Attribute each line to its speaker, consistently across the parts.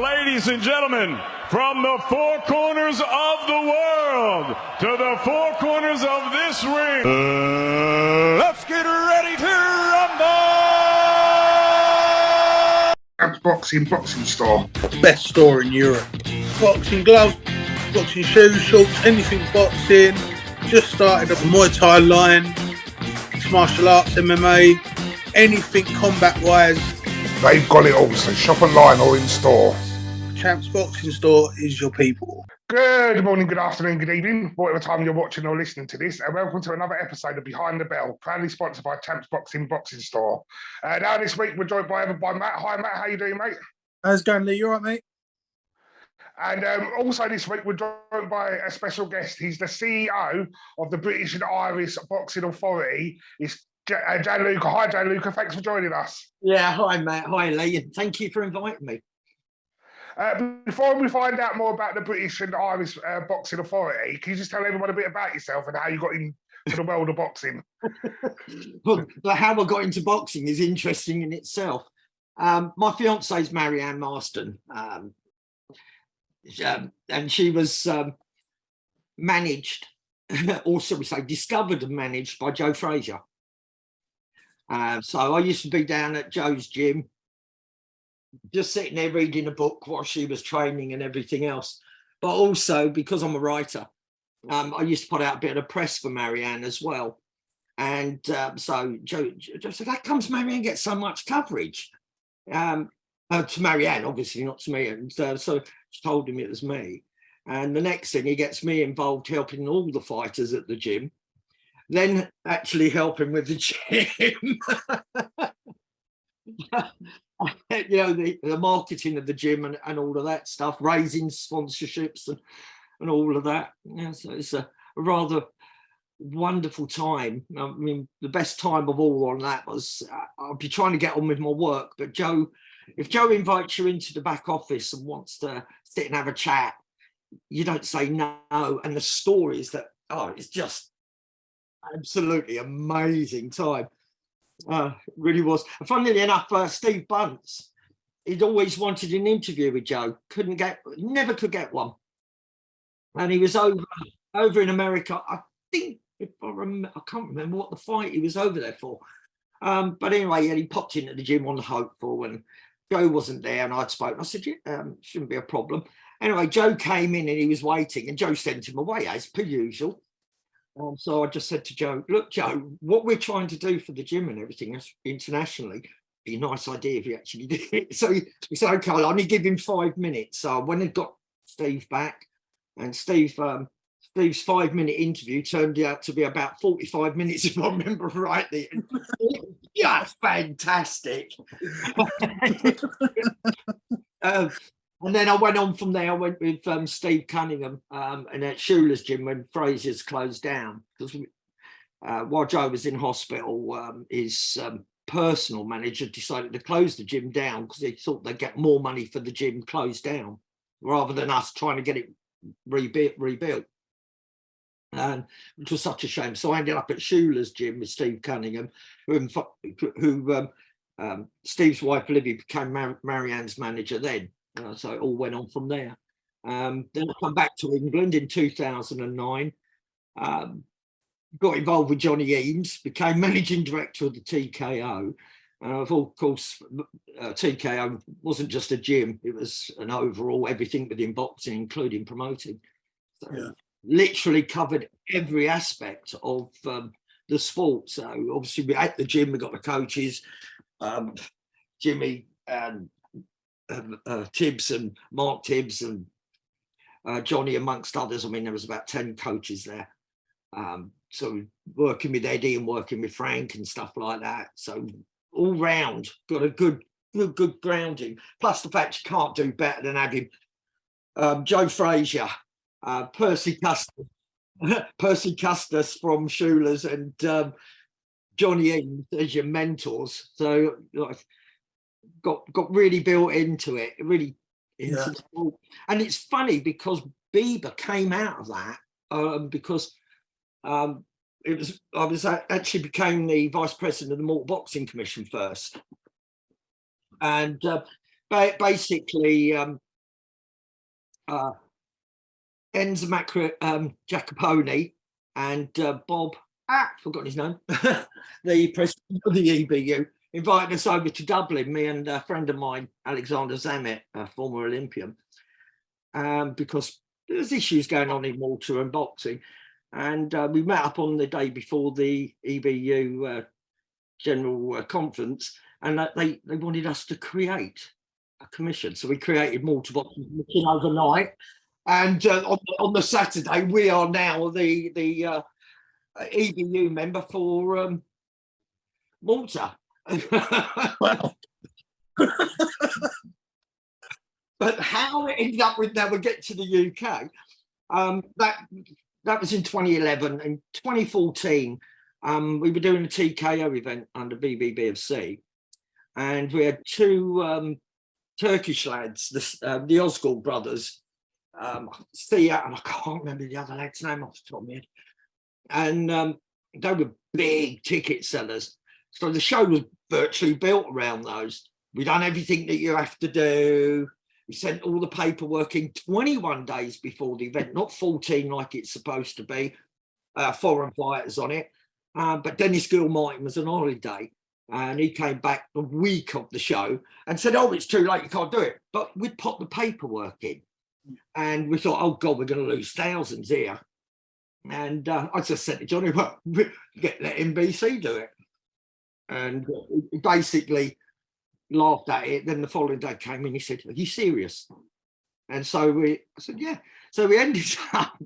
Speaker 1: ladies and gentlemen, from the four corners of the world to the four corners of this ring, let's get ready to rumble!
Speaker 2: Boxing store.
Speaker 3: Best store in Europe. Boxing gloves, boxing shoes, shorts, anything boxing. Just started up a Muay Thai line, mixed martial arts, MMA, anything combat-wise.
Speaker 2: They've got it all, so shop online or in store.
Speaker 3: Champs Boxing Store is your people.
Speaker 2: Good morning, good afternoon, good evening, whatever time you're watching or listening to this, and welcome to another episode of Behind the Bell, proudly sponsored by Champs Boxing Store. Now this week we're joined by Matt. Hi Matt, how you doing, mate?
Speaker 3: How's it going, Lee? You all right, mate?
Speaker 2: And also this week we're joined by a special guest. He's the CEO of the British and Irish Boxing Authority. It's Gianluca. Hi Gianluca, thanks for joining us.
Speaker 4: Yeah, hi Matt, hi Lee, and thank you for inviting me.
Speaker 2: Before we find out more about the British and Irish Boxing Authority, can you just tell everyone a bit about yourself and how you got into the world of boxing?
Speaker 4: Well, how I got into boxing is interesting in itself. My fiancée is Marianne Marston, and she was managed, also we say discovered and managed by Joe Frazier. So I used to be down at Joe's gym, just sitting there reading a book while she was training and everything else. But also because I'm a writer, I used to put out a bit of press for Marianne as well. And so Joe said, how comes Marianne gets so much coverage? To Marianne, obviously, not to me. And so she told him it was me. And the next thing, he gets me involved helping all the fighters at the gym, then actually helping with the gym. You know, the marketing of the gym and all of that stuff, raising sponsorships and all of that. Yeah, so it's a rather wonderful time. I mean, the best time of all on that was I'll be trying to get on with my work, but if Joe invites you into the back office and wants to sit and have a chat, you don't say no. And the stories that, it's just absolutely amazing time. Really was. Funnily enough, Steve Bunce, he'd always wanted an interview with Joe, never could get one. And he was over in America. I think, I can't remember what the fight he was over there for. But anyway, he popped into the gym on the hopeful, and Joe wasn't there, and I'd spoken. I said, shouldn't be a problem. Anyway, Joe came in and he was waiting, and Joe sent him away as per usual. So I just said to Joe, look, Joe, what we're trying to do for the gym and everything internationally, be a nice idea if you actually did it. So he said, okay, I'll only give him 5 minutes. So when I got Steve back, and Steve's 5-minute interview turned out to be about 45 minutes, if I remember rightly. Just fantastic. And then I went on from there. I went with Steve Cunningham and at Schuler's gym when Frazier's closed down. Because while Joe was in hospital, his personal manager decided to close the gym down because he thought they'd get more money for the gym closed down rather than us trying to get it rebuilt. And which was such a shame. So I ended up at Schuler's gym with Steve Cunningham, who Steve's wife Olivia became Marianne's manager then. So it all went on from there. Then I come back to England in 2009, got involved with Johnny Eames, became managing director of the TKO. Of course, TKO wasn't just a gym, it was an overall everything within boxing, including promoting. So literally covered every aspect of the sport. So obviously at the gym, we got the coaches, Jimmy and Tibbs and Mark Tibbs and Johnny amongst others. I mean, there was about 10 coaches there. So working with Eddie and working with Frank and stuff like that. So all round got a good grounding. Plus the fact you can't do better than having Joe Frazier, Percy Custis from Schuler's and Johnny Eames as your mentors. So got really built into it, really into the sport. And it's funny because BIBA came out of that because I actually became the vice president of the Mortal Boxing Commission first, and basically Enzo Jacopone and Bob, forgotten his name, the president of the EBU, invited us over to Dublin, me and a friend of mine, Alexander Zamet, a former Olympian, because there's issues going on in Malta and boxing. And we met up on the day before the EBU general conference, and they wanted us to create a commission. So we created Malta Boxing Commission overnight. And on the Saturday, we are now the EBU member for Malta.
Speaker 3: Wow.
Speaker 4: But how it ended up with, now we get to the UK, that was in 2011. In 2014, we were doing a TKO event under BBBFC, and we had two Turkish lads, the Ozgul brothers, Thea, and I can't remember the other lad's name off the top of my head. And they were big ticket sellers. So the show was virtually built around those. We done everything that you have to do. We sent all the paperwork in 21 days before the event, not 14 like it's supposed to be, foreign fighters on it. But Dennis Gilmartin was on holiday, and he came back the week of the show and said, oh, it's too late, you can't do it. But we'd put the paperwork in. And we thought, oh, God, we're going to lose thousands here. And I just said to Johnny, well, let NBC do it. And he basically laughed at it. Then the following day came in, he said, are you serious? And so I said, yeah. So we ended up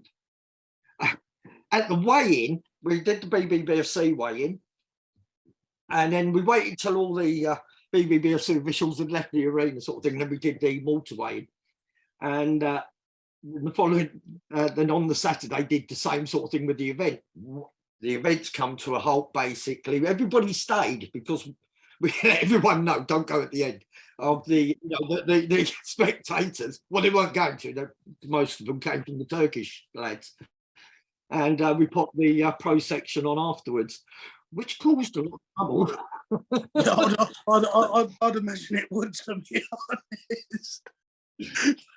Speaker 4: at the weigh-in. We did the BBBFC weigh-in. And then we waited till all the BBBFC officials had left the arena, sort of thing. And then we did the Malta weigh-in. And the following, then on the Saturday, did the same sort of thing with the event. The event's come to a halt, basically. Everybody stayed because we let everyone know, don't go at the end of the, the spectators. Well, they weren't going to. Most of them came from the Turkish lads. And we put the pro section on afterwards, which caused a lot of trouble.
Speaker 3: Yeah, I'd imagine it would, to be honest.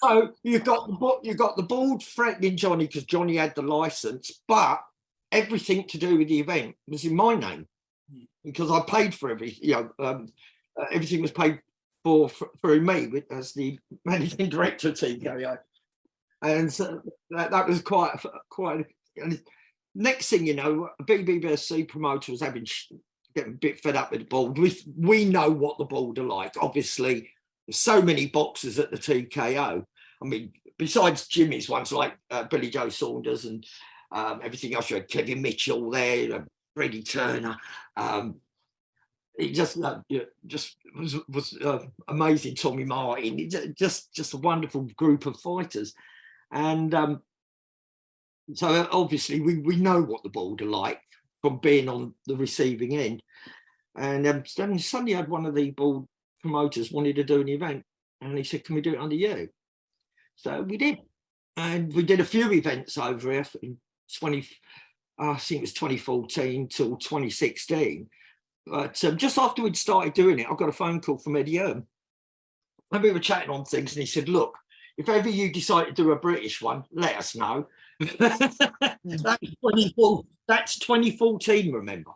Speaker 4: So you've got the board threatening Johnny because Johnny had the license, but everything to do with the event was in my name because I paid for everything. Everything was paid for through me as the managing director of TKO, and so that was quite. And next thing you know, a BBBSC promoter was getting a bit fed up with the board. We know what the board are like, obviously. There's so many boxers at the TKO. I mean, besides Jimmy's ones like Billy Joe Saunders and everything else, you had Kevin Mitchell there, Freddie Turner. It just was amazing. Tommy Martin, just a wonderful group of fighters, and so obviously we know what the board are like from being on the receiving end. And then suddenly I had one of the board promoters wanted to do an event, and he said, can we do it under you? So we did, and we did a few events over here in I think it was 2014 till 2016. But just after we'd started doing it, I got a phone call from Eddie Hearn, and we were chatting on things, and he said, look, if ever you decide to do a British one, let us know. That's 2014, remember.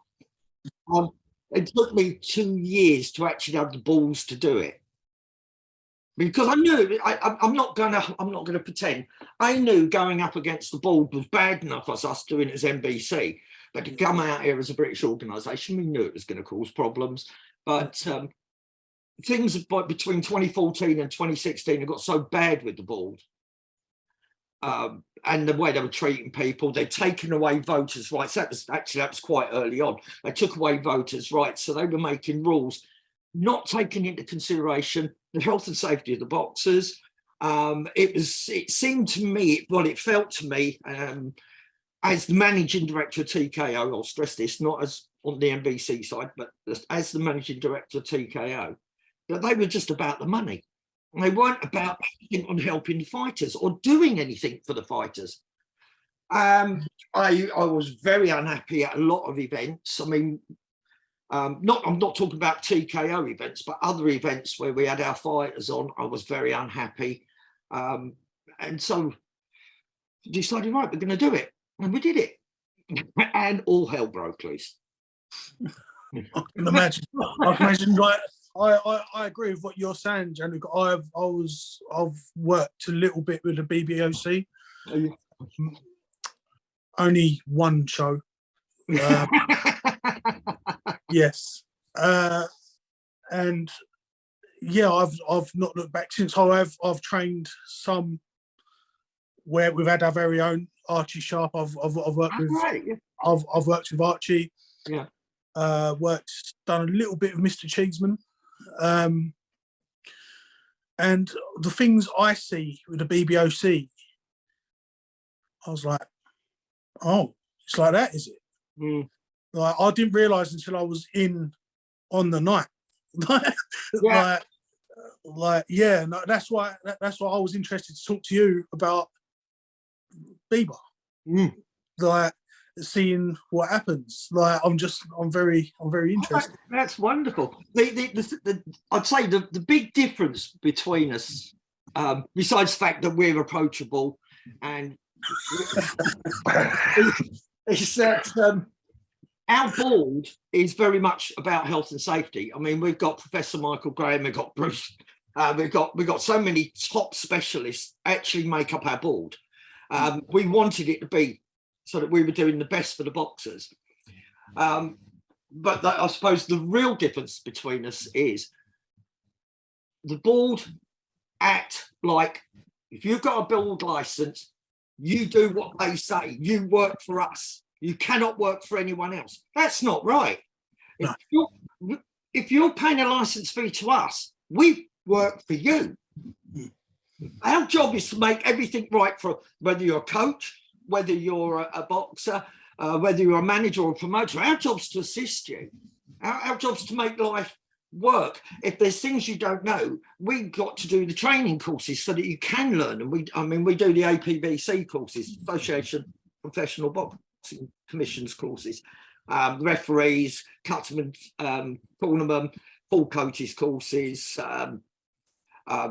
Speaker 4: It took me 2 years to actually have the balls to do it, because I knew I'm not gonna pretend. I knew going up against the board was bad enough as us doing it as NBC, but to come out here as a British organisation, we knew it was going to cause problems. But things between 2014 and 2016 have got so bad with the board. And the way they were treating people, they'd taken away voters' rights. That was quite early on. They took away voters' rights, so they were making rules, not taking into consideration the health and safety of the boxers. It seemed to me, well, it felt to me, as the managing director of TKO, I'll stress this, not as on the NBC side, but as the managing director of TKO, that they were just about the money. They weren't about anything on helping the fighters or doing anything for the fighters. I was very unhappy at a lot of events. I mean, I'm not talking about TKO events, but other events where we had our fighters on, I was very unhappy. And so decided, right, we're going to do it. And we did it. And all hell broke loose.
Speaker 3: I can imagine. I can imagine. Like, I agree with what you're saying, Gianluca. I've worked a little bit with the BBOC. Only one show. Yes. And yeah, I've not looked back since. I've trained some where we've had our very own Archie Sharp. I've worked with.
Speaker 4: Right, yeah.
Speaker 3: I've worked with Archie.
Speaker 4: Yeah.
Speaker 3: Done a little bit of Mr. Cheeseman. And the things I see with the BBOC, I was like, oh, it's like that, is it?
Speaker 4: Mm.
Speaker 3: Like, I didn't realise until I was in on the night.
Speaker 4: Yeah.
Speaker 3: No, that's why I was interested to talk to you about BIBA.
Speaker 4: Mm.
Speaker 3: Like, seeing what happens. Like, I'm very interested.
Speaker 4: That's wonderful. I'd say the big difference between us, besides the fact that we're approachable, and is that our board is very much about health and safety. I mean, we've got Professor Michael Graham, we've got Bruce, we've got so many top specialists actually make up our board. We wanted it to be so that we were doing the best for the boxers. But I suppose the real difference between us is the board act like, if you've got a board license, you do what they say. You work for us. You cannot work for anyone else. That's not right.
Speaker 3: No.
Speaker 4: If you're paying a license fee to us, we work for you. Our job is to make everything right, for whether you're a coach, whether you're a boxer, whether you're a manager or a promoter. Our job's to assist you. Our job's to make life work. If there's things you don't know, we've got to do the training courses so that you can learn. And we do the APBC courses, Association Professional Boxing Commissions courses, referees, cutmen, tournament, full coaches courses.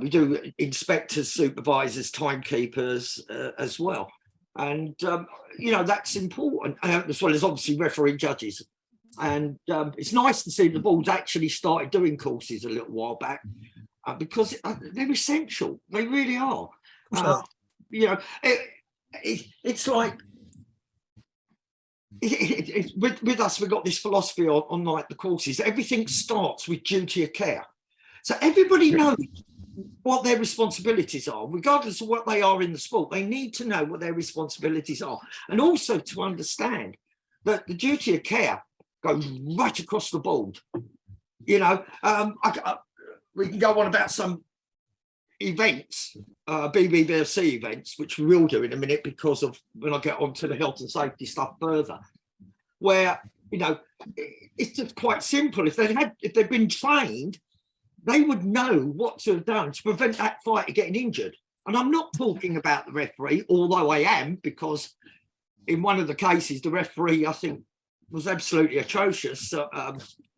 Speaker 4: We do inspectors, supervisors, timekeepers as well. And, that's important, as well as obviously referee judges. And it's nice to see the board's actually started doing courses a little while back, because they're essential. They really are. It's like, with us, we've got this philosophy on like the courses. Everything starts with duty of care. So everybody knows what their responsibilities are, regardless of what they are in the sport. They need to know what their responsibilities are, and also to understand that the duty of care goes right across the board. We can go on about some events, BBBFC events, which we will do in a minute, because of when I get onto the health and safety stuff further, where it's just quite simple. If they've been trained, they would know what to have done to prevent that fighter getting injured. And I'm not talking about the referee, although I am, because in one of the cases, the referee, I think, was absolutely atrocious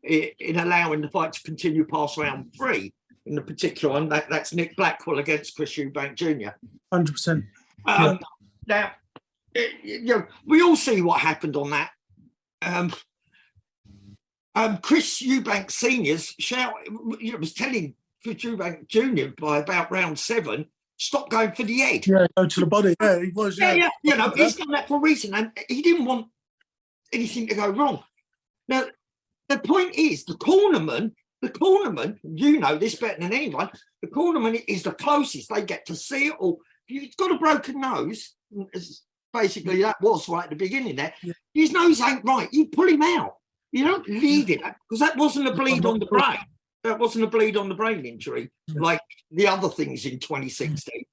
Speaker 4: in allowing the fight to continue past round 3. In the particular one, that's Nick Blackwell against Chris Eubank Jr.
Speaker 3: 100%.
Speaker 4: Now, we all see what happened on that. Chris Eubank Senior's was telling Chris Eubank Jr. by about round 7, stop going for the head.
Speaker 3: Yeah, go to the body. Yeah, he was.
Speaker 4: Yeah. He's done that for a reason, and he didn't want anything to go wrong. Now, the point is, the cornerman, you know this better than anyone, the cornerman is the closest. They get to see it all. If you've got a broken nose, basically that was right at the beginning there, his nose ain't right, you pull him out. You don't leave it, because that wasn't a bleed on the brain. That wasn't a bleed on the brain injury like the other things in 2016.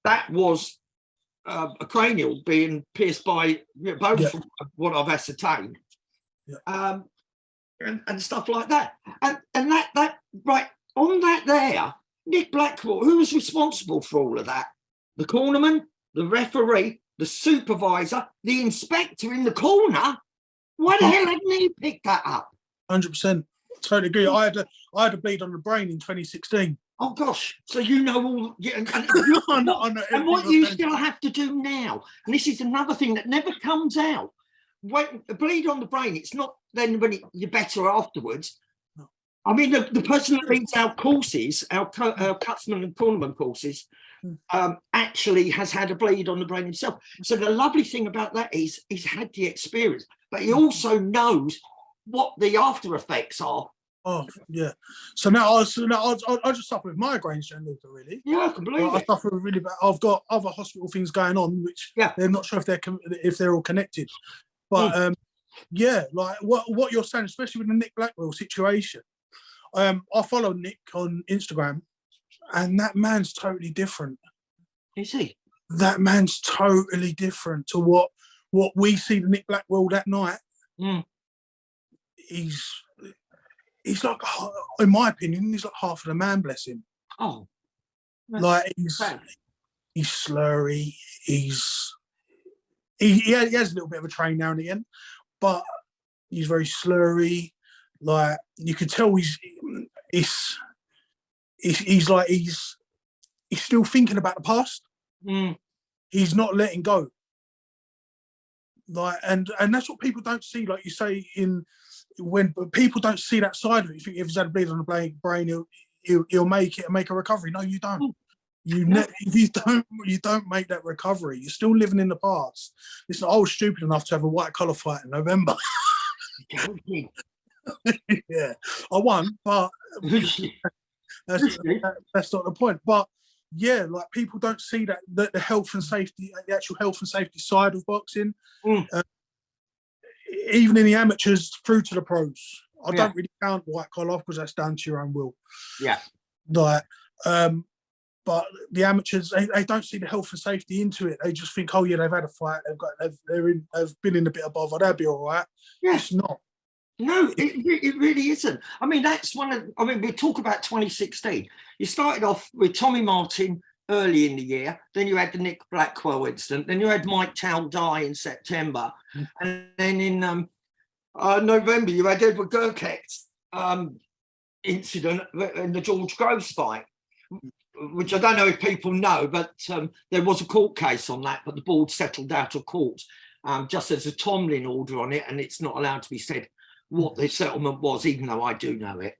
Speaker 4: That was a cranial being pierced by bones, from what I've ascertained, and stuff like that. And that right on that there, Nick Blackwell, who was responsible for all of that? The cornerman, the referee, the supervisor, the inspector in the corner. Why the hell hadn't he picked that up?
Speaker 3: 100%. Totally agree. I had a bleed on the brain in 2016.
Speaker 4: Oh gosh! So you know all, yeah, and
Speaker 3: I know
Speaker 4: and
Speaker 3: everything
Speaker 4: what
Speaker 3: you're
Speaker 4: you
Speaker 3: saying.
Speaker 4: still have to do now, and this is another thing that never comes out. When a bleed on the brain, it's not then when you're better afterwards.
Speaker 3: No.
Speaker 4: I mean, the person that leads our courses, our Cutsman and Cornerman courses, actually has had a bleed on the brain himself. So the lovely thing about that is he's had the experience, but he also knows what the after effects are.
Speaker 3: Oh yeah. So now I just suffer with migraines, Gianluca, really.
Speaker 4: Yeah, I can believe
Speaker 3: I
Speaker 4: it.
Speaker 3: suffer with really bad. I've got other hospital things going on, which they're not sure if they're all connected. But yeah, like what you're saying, especially with the Nick Blackwell situation. I follow Nick on Instagram, and that man's totally different.
Speaker 4: Is he?
Speaker 3: That man's totally different to what we see the Nick Blackwell that night. He's like, in my opinion, he's like half of the man, bless him.
Speaker 4: Oh,
Speaker 3: like he's slurry. He has a little bit of a train now and again, but he's very slurry. Like you can tell he's still thinking about the past. He's not letting go. Like and that's what people don't see. Like you say, when people don't see that side of it. You think if he's had a bleed on the brain, he'll make it and make a recovery. No, you don't. You don't make that recovery. You're still living in the past. It's not, I was stupid enough to have a white collar fight in November. Yeah, I won, but that's not the point. But yeah, like people don't see that the health and safety, the actual health and safety side of boxing. Even in the amateurs through to the pros. I don't really count white collar because that's down to your own will.
Speaker 4: Yeah.
Speaker 3: Like, but the amateurs, they don't see the health and safety into it. They just think, oh yeah, they've had a fight, they've been in a bit of bother, they'll be all right. Yeah. It's not.
Speaker 4: No, it really isn't. I mean, that's we talk about 2016. You started off with Tommy Martin early in the year, then you had the Nick Blackwell incident, then you had Mike Chow die in September, and then in November you had Edward Gurkek's incident in the George Groves fight, which I don't know if people know, but there was a court case on that, but the board settled out of court just as a Tomlin order on it, and it's not allowed to be said what the settlement was, even though I do know it.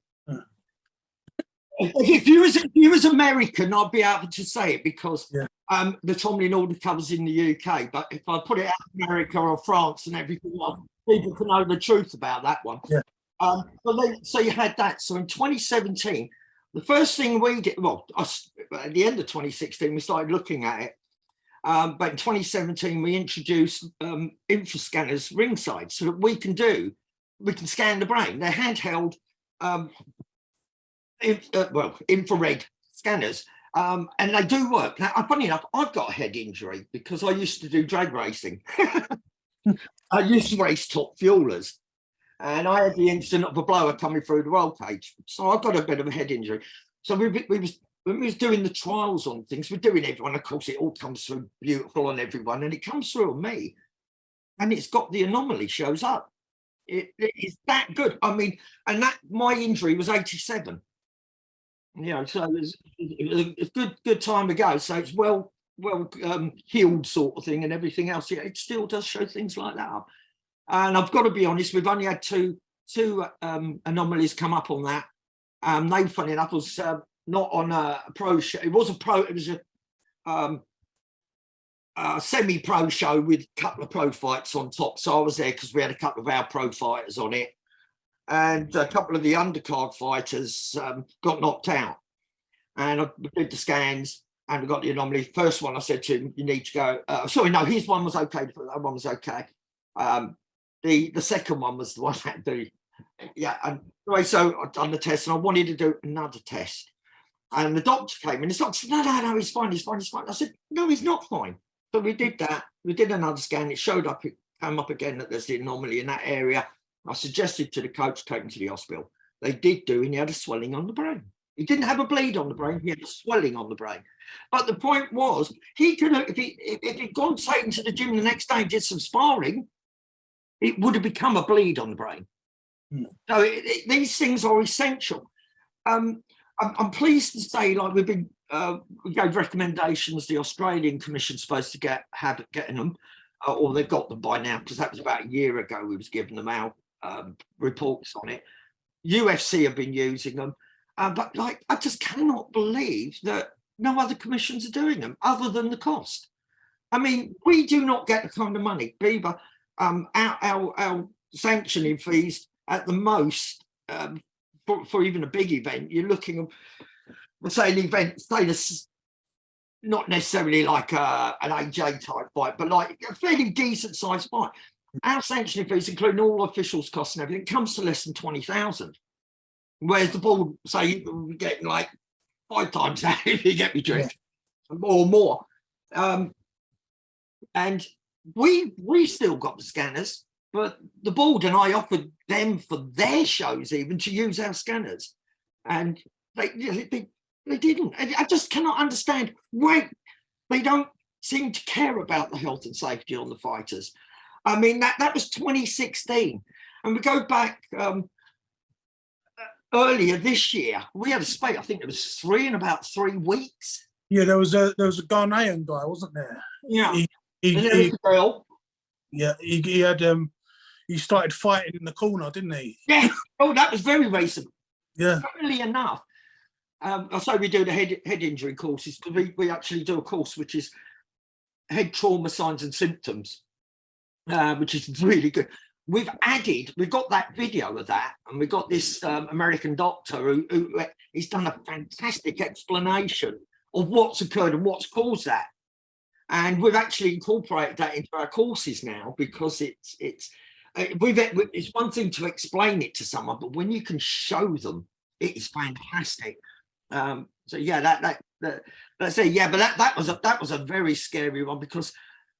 Speaker 4: If you was American, I'd be able to say it because the Tomlin order covers in the UK. But if I put it out in America or France and everything else, people can know the truth about that one.
Speaker 3: Yeah.
Speaker 4: But then, so you had that. So in 2017, the first thing we did, well, at the end of 2016, we started looking at it. But in 2017, we introduced infrascanners ringside so that we can scan the brain. They're handheld infrared scanners, and they do work. Now, funny enough, I've got a head injury because I used to do drag racing. I used to race top fuelers, and I had the incident of a blower coming through the roll cage. So I've got a bit of a head injury. So when we was doing the trials on things, we're doing everyone. Of course, it all comes through beautiful on everyone, and it comes through on me, and it's got the anomaly shows up. It is that good. I mean, and that my injury was 87. You know, so it was a good time ago. So it's well healed sort of thing and everything else. Yeah, it still does show things like that up. And I've got to be honest, we've only had two anomalies come up on that. They, funny enough, was not on a pro show. It was a semi-pro show with a couple of pro fights on top. So I was there because we had a couple of our pro fighters on it. And a couple of the undercard fighters got knocked out. And I did the scans and we got the anomaly. First one, I said to him, you need to go. Sorry, no, his one was okay. That one was okay. The second one was the one that do. Yeah. And anyway, so I'd done the test and I wanted to do another test. And the doctor came in. The doctor said, no, he's fine. I said, no, he's not fine. So we did that. We did another scan. It showed up. It came up again that there's the anomaly in that area. I suggested to the coach take him to the hospital. They did do, and he had a swelling on the brain. He didn't have a bleed on the brain. He had a swelling on the brain. But the point was, he could have, if he'd gone straight into the gym the next day and did some sparring, it would have become a bleed on the brain. So these things are essential. I'm pleased to say, like we've been, we gave recommendations. The Australian Commission's supposed to getting them, or they've got them by now, because that was about a year ago. We was giving them out reports on it. UFC have been using them, but like I just cannot believe that no other commissions are doing them other than the cost. I mean, we do not get the kind of money. BIBA, our sanctioning fees at the most. For even a big event, you're looking at, let's say, an event, say this, not necessarily like an AJ type fight, but like a fairly decent sized fight. Our sanctioning fees, including all officials' costs and everything, comes to less than 20,000. Whereas the board, say, you get like 5 times that if you get me drift, or more. And we still got the scanners. But the board and I offered them for their shows even to use our scanners, and they didn't. I just cannot understand why they don't seem to care about the health and safety on the fighters. I mean, that was 2016, and we go back earlier this year. We had a spate. I think it was 3 in about 3 weeks.
Speaker 3: Yeah, there was a Ghanaian guy, wasn't there?
Speaker 4: Yeah,
Speaker 3: he had he started fighting in the corner, didn't he?
Speaker 4: Yeah. Oh, that was very recent.
Speaker 3: Yeah.
Speaker 4: Funnily enough, I say we do the head injury courses, because we actually do a course which is head trauma signs and symptoms, which is really good. We've got that video of that, and we've got this American doctor who he's done a fantastic explanation of what's occurred and what's caused that. And we've actually incorporated that into our courses now, because it's one thing to explain it to someone, but when you can show them, it is fantastic. So yeah, that's it. Yeah, but that was a very scary one, because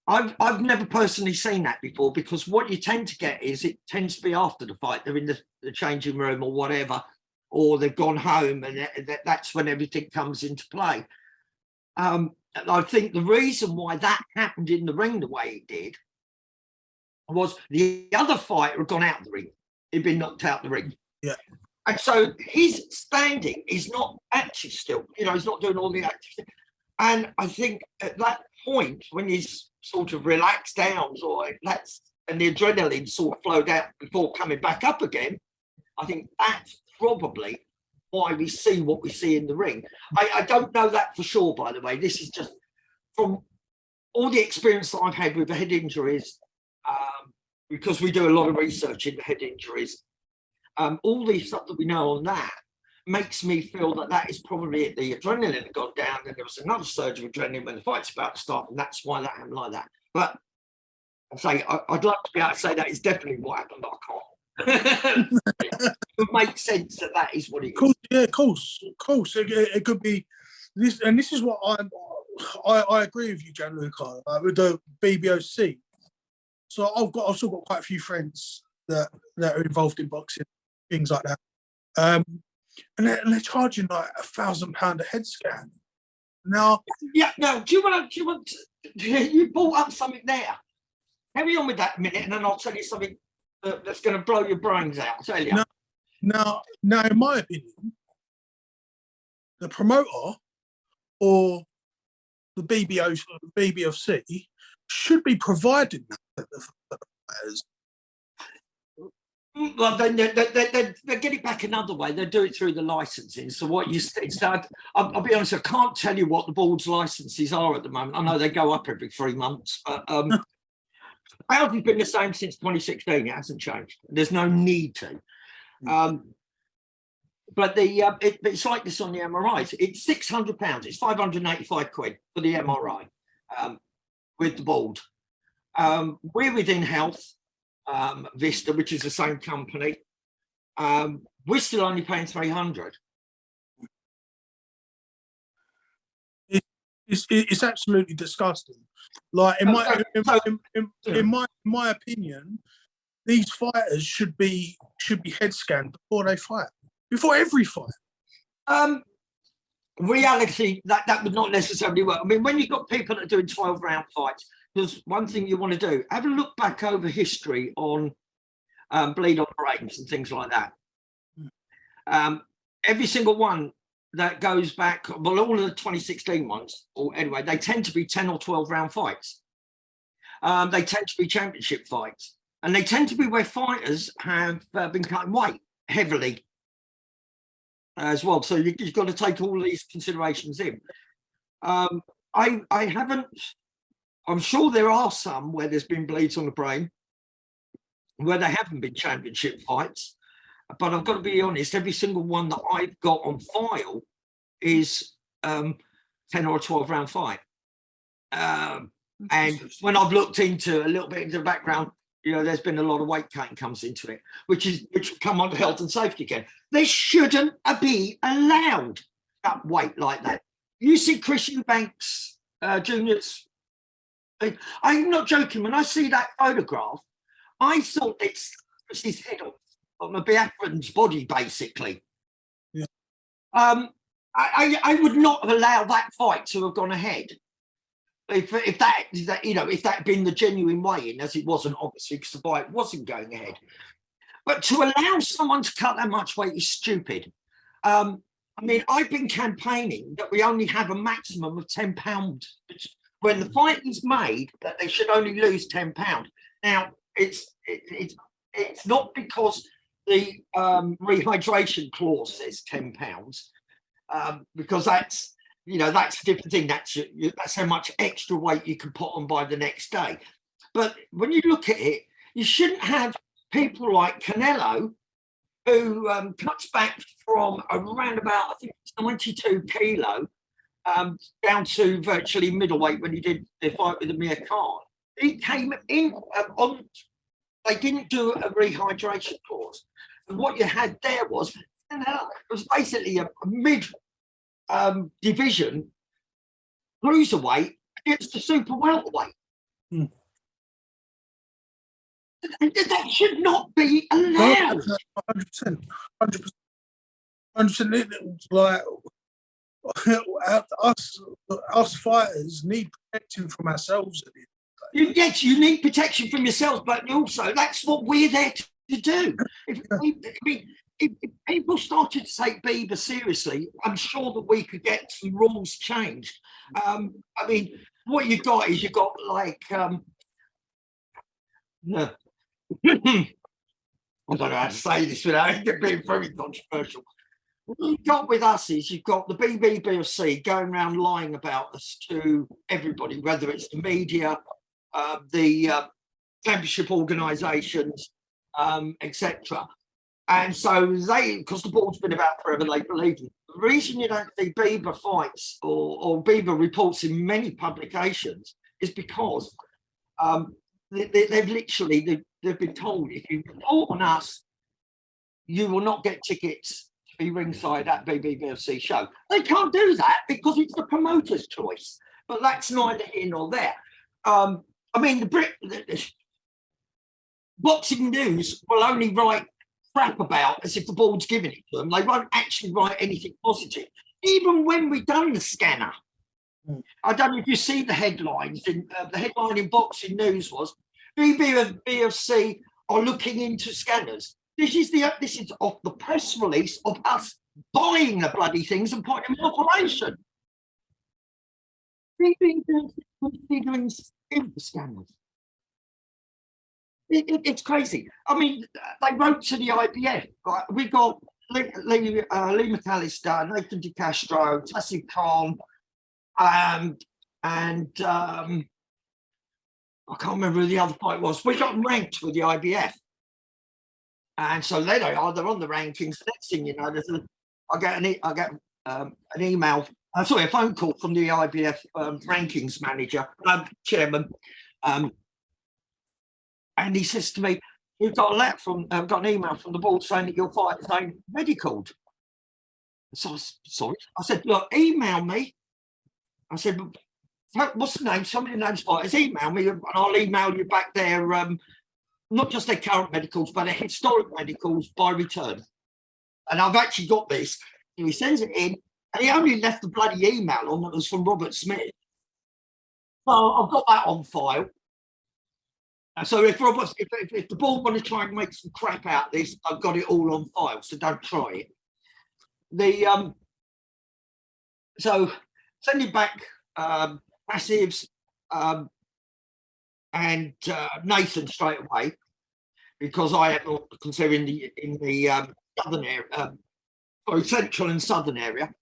Speaker 4: I've never personally seen that before, because what you tend to get is it tends to be after the fight. They're in the changing room or whatever, or they've gone home, and that's when everything comes into play. I think the reason why that happened in the ring the way it did was the other fighter had gone out of the ring. He'd been knocked out the ring.
Speaker 3: Yeah.
Speaker 4: And so his standing is not active still. You know, he's not doing all the active thing. And I think at that point, when he's sort of relaxed down, and the adrenaline sort of flowed out before coming back up again, I think that's probably why we see what we see in the ring. I don't know that for sure, by the way. This is just from all the experience that I've had with the head injuries, because we do a lot of research into head injuries. All the stuff that we know on that makes me feel that is probably the adrenaline had gone down, and there was another surge of adrenaline when the fight's about to start, and that's why that happened like that. But I'd like to be able to say that is definitely what happened, but I can't. It makes sense that is what it is.
Speaker 3: Yeah, of course. It could be this, and this is what I agree with you, Gianluca, with the BBOC. So I've still got quite a few friends that are involved in boxing, things like that. And they're charging like £1,000 a head scan. Now,
Speaker 4: yeah, no. Do you want to? You brought up something there. Carry on with that a minute, and then I'll tell you something that's going to blow your brains out. I'll tell you.
Speaker 3: Now, in my opinion, the promoter or the BBOC should be providing that for the players.
Speaker 4: Well, then they get it back another way. They do it through the licensing. So what you said, I'll be honest, I can't tell you what the board's licenses are at the moment. I know they go up every 3 months, but ours has been the same since 2016. It hasn't changed. There's no need to. But it's like this on the MRIs. It's £600. It's 585 quid for the MRI with the board. We're within Health. Vista, which is the same company, we're still only paying 300.
Speaker 3: It's absolutely disgusting. Like in my opinion, these fighters should be head scanned before they fight, before every fight.
Speaker 4: Reality, that would not necessarily work. I mean, when you've got people that are doing 12-round fights, there's one thing you want to do. Have a look back over history on bleed on brains and things like that. Every single one that goes back, well, all of the 2016 ones, or anyway, they tend to be 10 or 12 round fights. They tend to be championship fights, and they tend to be where fighters have been cutting weight heavily as well. So you've got to take all these considerations in. I haven't, I'm sure there are some where there's been bleeds on the brain, where there haven't been championship fights. But I've got to be honest, every single one that I've got on file is 10 or a 12 round fight. And when I've looked into a little bit into the background, you know, there's been a lot of weight cutting comes into it, which will come under health and safety again. They shouldn't be allowed that weight like that. You see Chris Eubanks Jr.'s, I'm not joking, when I see that photograph, I thought it's his head on a Biafran's body, basically.
Speaker 3: Yeah.
Speaker 4: I would not have allowed that fight to have gone ahead if that you know, if that had been the genuine weigh-in, as it wasn't, obviously, because the fight wasn't going ahead. But to allow someone to cut that much weight is stupid. I mean, I've been campaigning that we only have a maximum of £10 when the fight is made, that they should only lose £10. Now, it's not because the rehydration clause says £10, because that's, you know, that's a different thing. That's how much extra weight you can put on by the next day. But when you look at it, you shouldn't have people like Canelo, who cuts back from around about, I think it's 92 kilo, down to virtually middleweight when he did the fight with Amir Khan. He came in on, they didn't do a rehydration clause. And what you had there was, it was basically a mid division cruiserweight against the super welterweight.
Speaker 3: Hmm.
Speaker 4: That should not be allowed.
Speaker 3: 100%. 100%. Like, us fighters need protection from ourselves.
Speaker 4: Yes, you need protection from yourselves, but also that's what we're there to do. If people started to take BIBA seriously, I'm sure that we could get some rules changed. I mean, what you've got is you've got like, no. I don't know how to say this without it being very controversial. What you've got with us is you've got the BBBC going around lying about us to everybody, whether it's the media, the championship organisations, etc. And so they, because the board's been about forever, they believe it. The reason you don't see BIBA fights or BIBA reports in many publications is because they've literally been told, if you report on us, you will not get tickets to be ringside at BBBC show. They can't do that because it's the promoter's choice. But that's neither here nor there. I mean, the Boxing News will only write crap about as if the board's giving it to them. They won't actually write anything positive. Even when we've done the scanner, I don't know if you see the headlines. The headline in Boxing News was BBFC are looking into scanners. This is off the press release of us buying the bloody things and putting them in operation. BBFC considering the scanners. It's crazy. I mean, they wrote to the IBF. Right? We got Lee McAllister, Nathan Di Castro, Tassif Khan, and I can't remember who the other fight was. We got ranked with the IBF, and so they are. They're on the rankings. Next thing you know, I get an email. Sorry, a phone call from the IBF rankings manager, chairman, and he says to me, "We've got a letter from, got an email from the board saying that your fight is ain't medicaled." So I was, sorry. I said, "Look, email me." I said, "What's the name? Somebody name's fighters. Email me, and I'll email you back their not just their current medicals, but their historic medicals by return." And I've actually got this. He sends it in, and he only left the bloody email on that was from Robert Smith. So I've got that on file. So if the board want to try and make some crap out of this, I've got it all on file. So don't try it. So sending back passives and Nathan straight away, because I am considering in the southern area, central and southern area.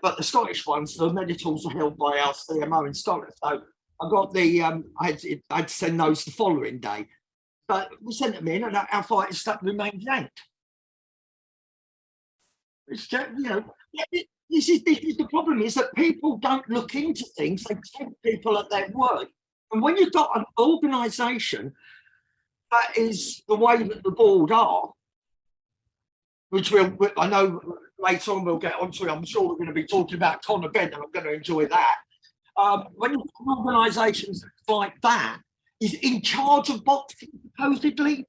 Speaker 4: But the Scottish ones, the medicals are held by our CMO in Scotland. So I got the, I had to send those the following day. But we sent them in, and our fighters stuck remained ranked. It's just, this is the problem, is that people don't look into things. They take people at their word. And when you've got an organisation that is the way that the board are, which I know later on we'll get onto, I'm sure we're going to be talking about Conor Benn, and I'm going to enjoy that. When you've got organisations like that is in charge of boxing, supposedly,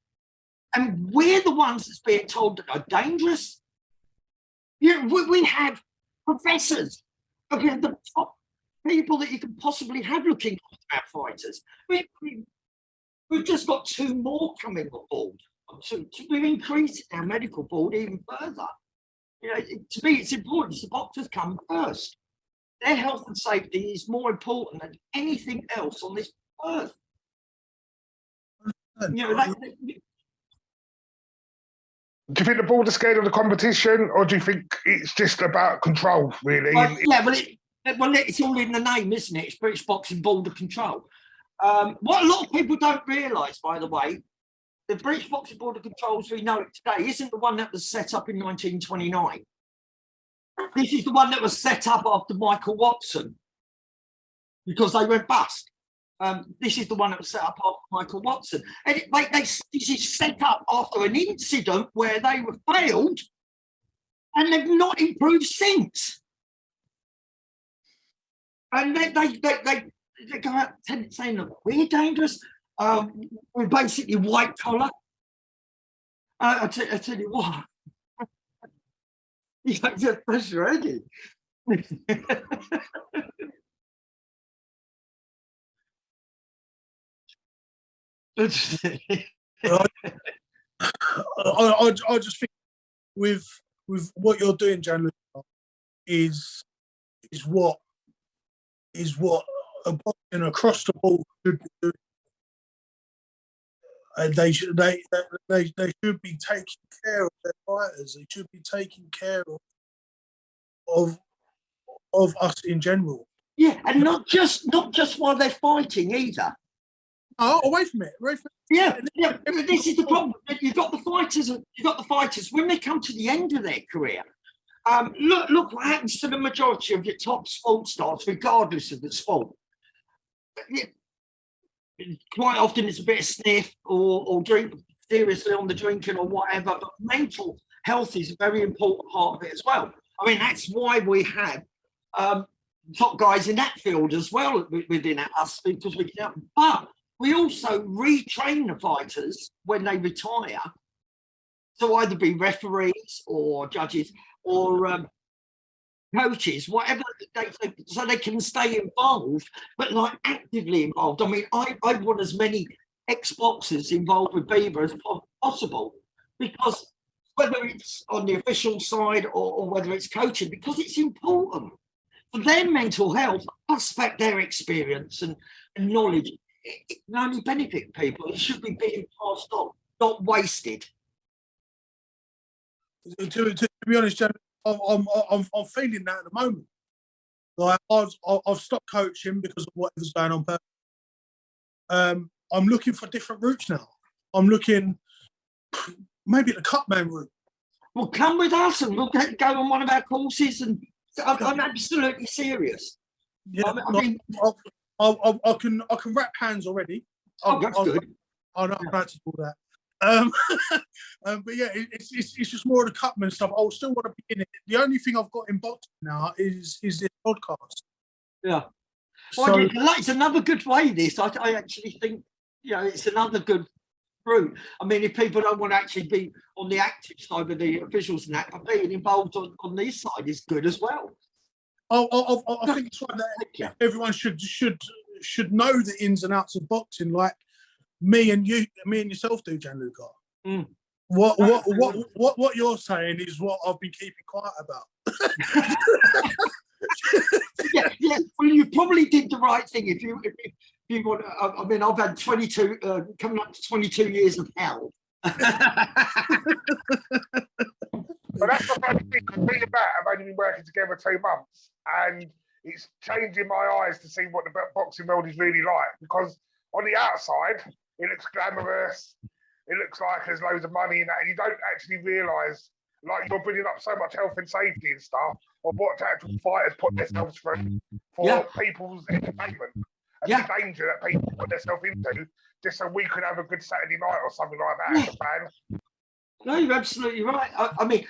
Speaker 4: and we're the ones that's being told that are dangerous. We have professors, the top people that you can possibly have looking at fighters. We've just got 2 more coming on board. So we're increasing our medical board even further. To me, it's important. The boxers come first. Their health and safety is more important than anything else on this earth.
Speaker 2: Do you think the board are scared of the competition, or do you think it's just about control, really?
Speaker 4: Well, it's all in the name, isn't it? It's British Boxing Board of Control. What a lot of people don't realise, by the way, the British Boxing Board of Control as we know it today isn't the one that was set up in 1929. This is the one that was set up after Michael Watson, because they went bust. This is the one that was set up after Michael Watson. And this is set up after an incident where they were failed, and they've not improved since. And they go out saying, look, we're dangerous. We're basically white collar. I tell you what, you don't get pressure, Eddie.
Speaker 3: I just think with what you're doing, Gianluca, is what a boxing across the board should be doing. They should be taking care of their fighters. They should be taking care of us in general.
Speaker 4: Yeah, and not just while they're fighting either.
Speaker 3: Oh, away from it.
Speaker 4: Yeah. This is the problem. You've got the fighters when they come to the end of their career. Look what happens to the majority of your top sports stars, regardless of the sport. Quite often it's a bit of sniff or drink seriously on the drinking or whatever, but mental health is a very important part of it as well. I mean, that's why we have top guys in that field as well within us, because we can help them. But we also retrain the fighters when they retire to either be referees or judges or coaches, whatever, so they can stay involved, but like actively involved. I mean, I want as many ex-boxers involved with BIBA as possible, because whether it's on the official side or whether it's coaching, because it's important for their mental health, plus their experience and knowledge. It can only benefit people. It should be being passed on, not wasted.
Speaker 3: To be honest, Jan, I'm feeling that at the moment. Like I've stopped coaching because of whatever's going on. But I'm looking for different routes now. I'm looking maybe the Cutman route.
Speaker 4: Well, come with us and we'll go on one of our courses. And I'm absolutely serious.
Speaker 3: Yeah, I can wrap hands already.
Speaker 4: That's good.
Speaker 3: I know how to do that. But yeah, it's just more of the Cutman stuff. I'll still want to be in it. The only thing I've got in boxing now is this podcast.
Speaker 4: Yeah. Well, it's another good way. I actually think it's another good route. I mean, if people don't want to actually be on the active side with the officials and that, being involved on this side is good as well.
Speaker 3: I think it's right that everyone should know the ins and outs of boxing, like me and yourself do, Gianluca.
Speaker 4: Mm.
Speaker 3: What you're saying is what I've been keeping quiet about.
Speaker 4: Yeah, yeah. Well, you probably did the right thing if you want. I mean, I've had 22 coming up to 22 years of hell.
Speaker 2: But that's the funny thing, because me and Matt have only been working together 2 months, and it's changing my eyes to see what the boxing world is really like. Because on the outside, it looks glamorous, it looks like there's loads of money in that, and you don't actually realise, like, you're bringing up so much health and safety and stuff, of what actual fighters put themselves through for people's entertainment, and the danger that people put themselves into just so we could have a good Saturday night or something like that as a fan.
Speaker 4: No, you're absolutely right. I mean,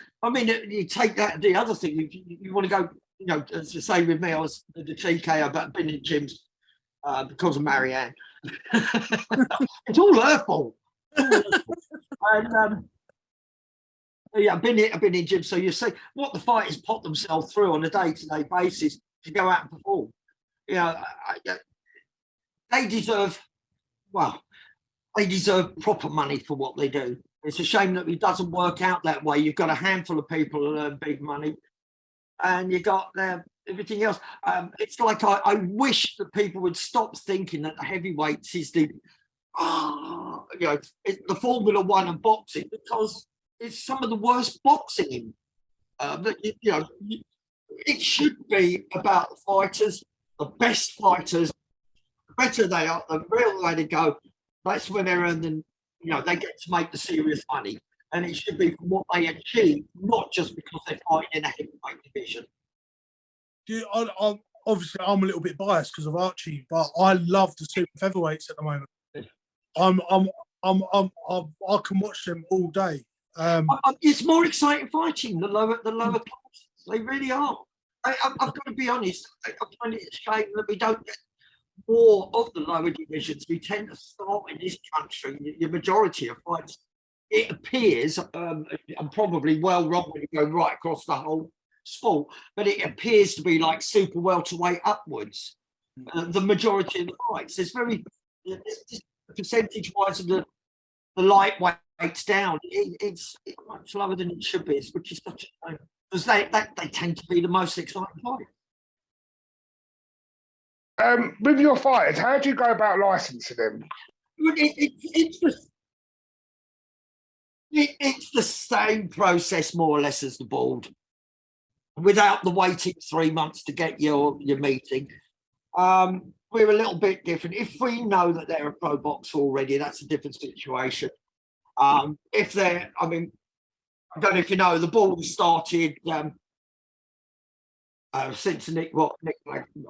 Speaker 4: you take that. The other thing, you want to go, you know, as you say with me, I was the TKO, but I've been in gyms because of Marianne. It's all her fault. And yeah, I've been in gyms. So you see what the fighters put themselves through on a day-to-day basis to go out and perform. You know, they deserve. Well, they deserve proper money for what they do. It's a shame that it doesn't work out that way. You've got a handful of people who earn big money, and you got everything else. It's like I wish that people would stop thinking that the heavyweights is the it's the Formula One of boxing, because it's some of the worst boxing. It should be about the fighters, the best fighters. The better they are, the real way to go. That's when they're earning. You know, they get to make the serious money, and it should be from what they achieve, not just because they're fighting in a heavyweight division.
Speaker 3: Obviously, I'm a little bit biased because of Archie, but I love the super featherweights at the moment. I can watch them all day.
Speaker 4: It's more exciting fighting the lower classes. They really are. I've got to be honest. I find it a shame that we don't get more of the lower divisions. We tend to start in this country, the majority of fights, it appears, I'm probably well wrong when you go right across the whole sport, but it appears to be like super welterweight upwards. The majority of the fights, there's percentage-wise of the lightweights down, it's much lower than it should be, which is such a shame, because they tend to be the most exciting fights.
Speaker 2: With your fighters, how do you go about licensing them?
Speaker 4: It's the same process, more or less, as the board, without the waiting 3 months to get your meeting. We're a little bit different. If we know that they're a pro boxer already, that's a different situation. If they're, I mean, I don't know if you know, the board started since Nick, I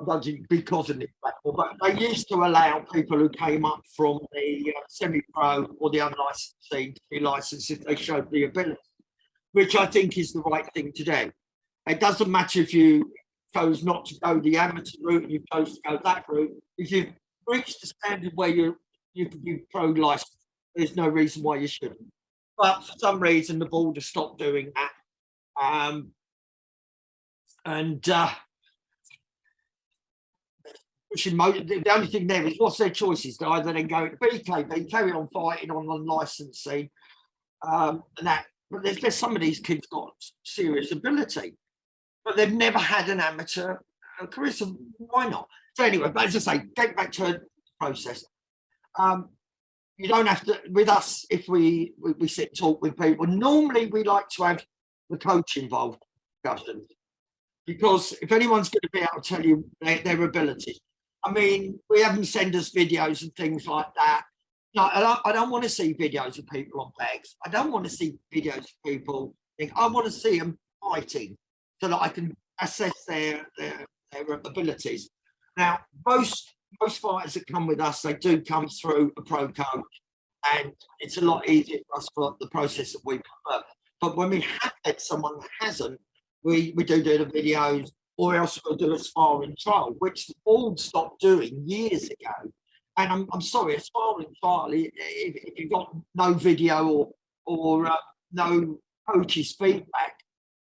Speaker 4: don't think because of Nick Blackwell, but they used to allow people who came up from the semi-pro or the unlicensed scene to be licensed if they showed the ability, which I think is the right thing to do. It doesn't matter if you chose not to go the amateur route and you chose to go that route. If you've reached the standard where you can be pro licensed, there's no reason why you shouldn't. But for some reason, the board has stopped doing that. The only thing there is, what's their choices? They either then go to BKB, carry on fighting on the licensed scene, and that. But there's some of these kids got serious ability, but they've never had an amateur career, so why not? So anyway, but as I say, getting back to the process, you don't have to. With us, if we sit and talk with people, normally we like to have the coach involved discussions. Because if anyone's going to be able to tell you their abilities, I mean, we have them send us videos and things like that. No, I don't want to see videos of people on bags. I don't want to see videos of people. I want to see them fighting so that I can assess their abilities. Now, most fighters that come with us, they do come through a pro coach, and it's a lot easier for us for the process that we prefer. But when we have had someone that hasn't, we do the videos, or else we'll do a sparring trial, which the board stopped doing years ago. And I'm sorry, a sparring trial, if you've got no video or no coach's feedback,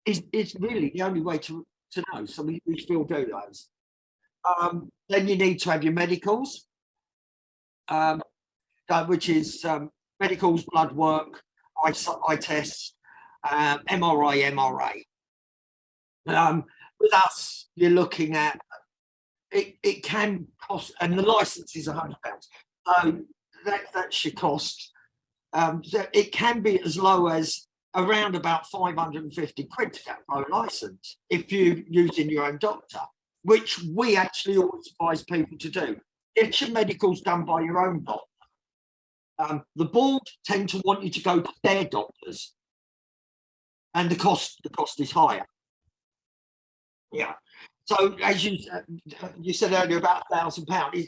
Speaker 4: is really the only way to know. So we still do those. Then you need to have your medicals, which is medicals, blood work, eye tests, MRI, MRA. with us, you're looking at it can cost, and the license is £100. So that should cost. So it can be as low as around about 550 quid to get a pro license if you're using your own doctor, which we actually always advise people to do. Get your medicals done by your own doctor. The board tend to want you to go to their doctors, and the cost is higher. Yeah. So as you said earlier about £1,000,